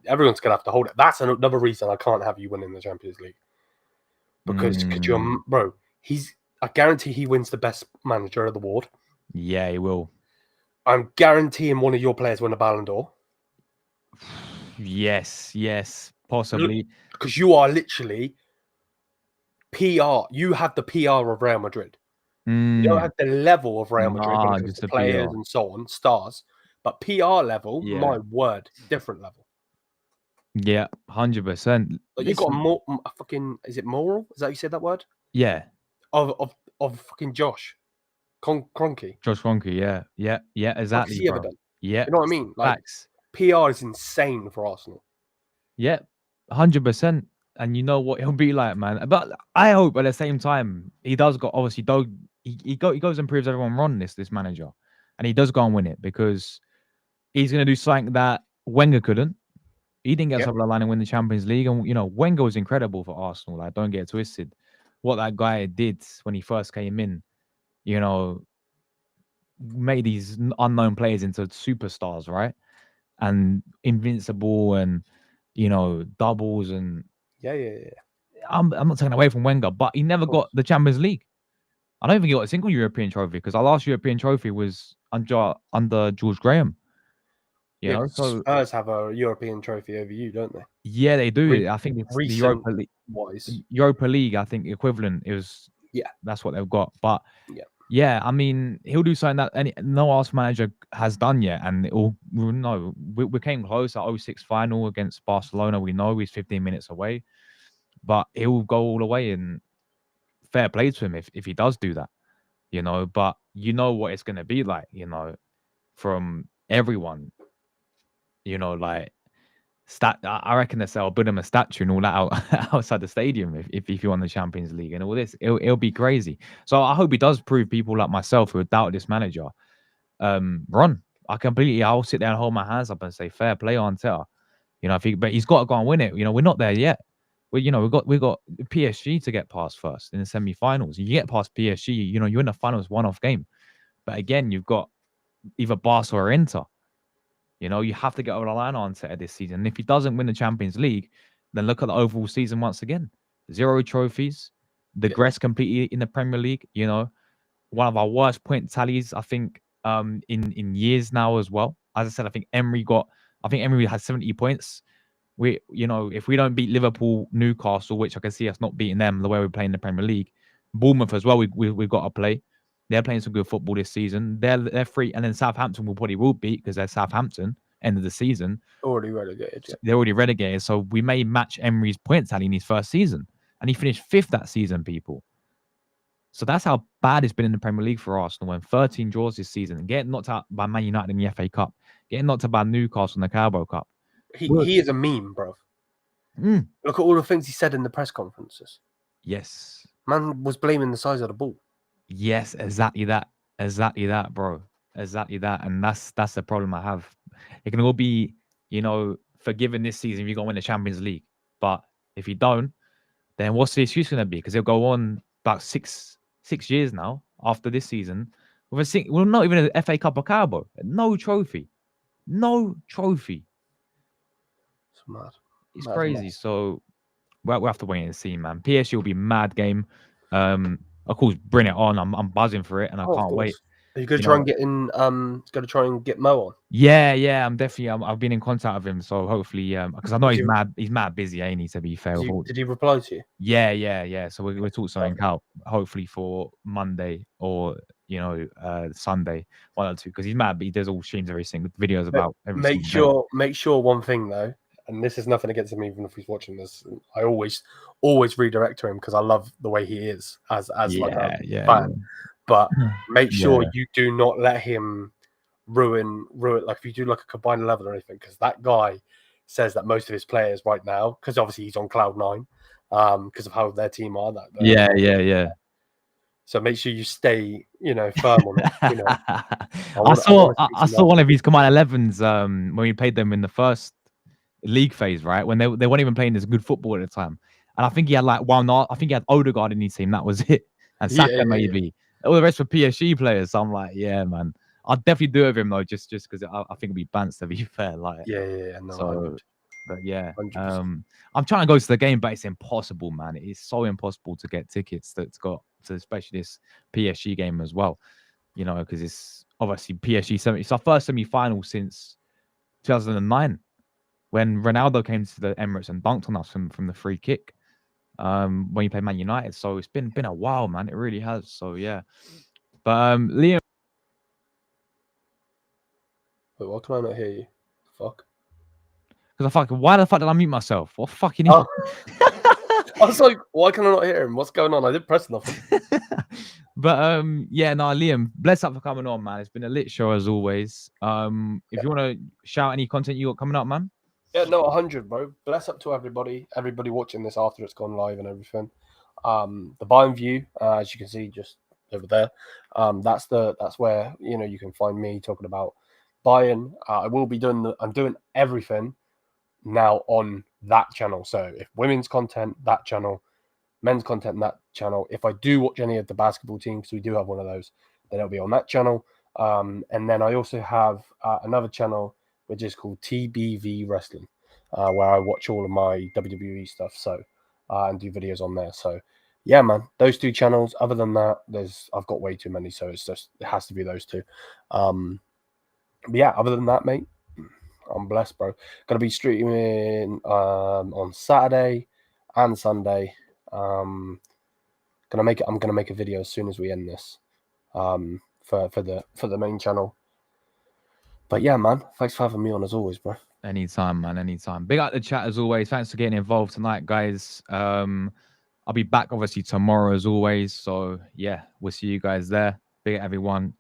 everyone's gonna have to hold it. That's another reason I can't have you winning the Champions League because bro, I guarantee he wins the best manager of the award. Yeah, he will. I'm guaranteeing one of your players win a Ballon d'Or. Yes, possibly. Because you are literally PR. You have the PR of Real Madrid. You don't Mm, have the level of Real Madrid when nah, it comes just to the players PR. and so on, stars. But PR level, Yeah, my word, different level. yeah, 100%. Like you got Listen, a fucking, is it moral? Is that how you said that word? yeah, Of fucking Josh Kroenke. Josh Kroenke, yeah, What has exactly, he ever bro. done? Yeah, You know what I mean? Like facts. PR is insane for Arsenal. Yeah, 100%. And you know what he'll be like, man. But I hope at the same time he does go. Obviously, though he goes and proves everyone wrong. This manager, and he does go and win it because he's gonna do something that Wenger couldn't. He didn't get Yep. top of the line and win the Champions League. And Wenger was incredible for Arsenal. Like, don't get it twisted. What that guy did when he first came in, you know, made these unknown players into superstars, right? And invincible and doubles and Yeah. I'm not taking away from Wenger, but he never Of course. got the Champions League. I don't think he got a single European trophy because our last European trophy was under George Graham. Yeah, 'cause So Spurs have a European trophy over you, don't they? yeah, they do. I think it's the Recent wise. Europa League. I think equivalent. It was Yeah. that's what they've got. But Yeah. yeah, I mean, he'll do something that no Arsenal manager has done yet, and we came close at 06 final against Barcelona. We know he's 15 minutes away, but he'll go all the way, and fair play to him if he does do that. But you know what it's gonna be like, from everyone, like I reckon they'll build him a statue and all that outside the stadium if he won the Champions League and all this. It'll be crazy. So I hope he does prove people like myself who doubt this manager wrong. I'll sit there and hold my hands up and say fair play on Arteta. But he's got to go and win it. We're not there yet. We've got PSG to get past first in the semi-finals. You get past PSG, you're in the finals one-off game. But again, you've got either Barca or Inter. You have to get over the line on Arteta this season. And if he doesn't win the Champions League, then look at the overall season once again. 0 trophies, digress completely in the Premier League. One of our worst point tallies, I think, in years now as well. As I said, I think Emery has 70 points. If we don't beat Liverpool, Newcastle, which I can see us not beating them the way we're playing the Premier League, Bournemouth as well, we've got to play. They're playing some good football this season. They're free, and then Southampton will beat because they're Southampton. End of the season, Already relegated. Yeah. they're already relegated. So we may match Emery's point tally in his first season, and he finished 5th that season, people. So that's how bad it's been in the Premier League for Arsenal. When 13 draws this season, and getting knocked out by Man United in the FA Cup, getting knocked out by Newcastle in the Carabao Cup. He is a meme, bro. Mm. Look at all the things he said in the press conferences. Yes. Man was blaming the size of the ball. Yes, exactly that, bro. Exactly that, and that's the problem I have. It can all be, forgiven this season if you go win the Champions League, but if you don't, then what's the excuse going to be? Because he'll go on about six years now after this season with not even an FA Cup or Carabao, no trophy. It's mad. It's Mad crazy. mess. So we'll have to wait and see, man. PSG will be mad game. Of course, bring it on. I'm buzzing for it, and I can't wait. Are you gonna try and get in? Gonna try and get Mo on? Yeah. I'm definitely. I've been in contact with him, so hopefully, because I know he's mad busy, ain't he? To be fair, Did he reply to you? Yeah. So we'll talk something out, hopefully for Monday or Sunday, one or two, because he's mad. But he does all streams, everything with videos about everything. Make sure one thing though, and this is nothing against him, even if he's watching this. I always redirect to him because I love the way he is as like a fan. But make sure you do not let him ruin. Like if you do like a combined 11 or anything, because that guy says that most of his players right now, because obviously he's on cloud 9, because of how their team are. Yeah. So make sure you stay, firm on it. I saw one of his combined 11s when we played them in the first league phase, right? When they weren't even playing this good football at the time. And I think he had I think he had Odegaard in his team. That was it. And Saka maybe. Yeah. All the rest were PSG players. So I'm like, yeah, man. I'll definitely do it with him though, just because I think it'd be bants, to be fair. Like, no, so, but yeah, 100%. I'm trying to go to the game, but it's impossible, man. It is so impossible to get tickets that's got to, especially this PSG game as well. Because it's obviously PSG it's our first semi-final since 2009 when Ronaldo came to the Emirates and dunked on us from the free kick. when you play Man United. So it's been a while, man. It really has. So yeah. But Liam, Wait, why can I not hear you? Fuck. because why the fuck did I mute myself? What fucking Oh. I was like, why can I not hear him? What's going on? I didn't press nothing. But yeah, no, Liam, bless up for coming on, man. It's been a lit show as always. If you want to shout any content you got coming up, man. Yeah, no, 100, bro. Bless up to everybody watching this after it's gone live and everything. The Bayern View, as you can see, just over there. That's where you can find me talking about Bayern. I will be I'm doing everything now on that channel. So if women's content, that channel, men's content, that channel. If I do watch any of the basketball teams, because we do have one of those, then it'll be on that channel. And then I also have another channel which is called TBV Wrestling, where I watch all of my WWE stuff. So and do videos on there. So yeah, man, those two channels. Other than that, I've got way too many, so it has to be those two. But yeah, other than that, mate, I'm blessed, bro. Gonna be streaming on Saturday and Sunday. I'm gonna make a video as soon as we end this. For the main channel. But yeah, man, thanks for having me on as always, bro. Anytime, man. Anytime. Big up the chat as always. Thanks for getting involved tonight, guys. I'll be back obviously tomorrow as always. So yeah, we'll see you guys there. Big up everyone.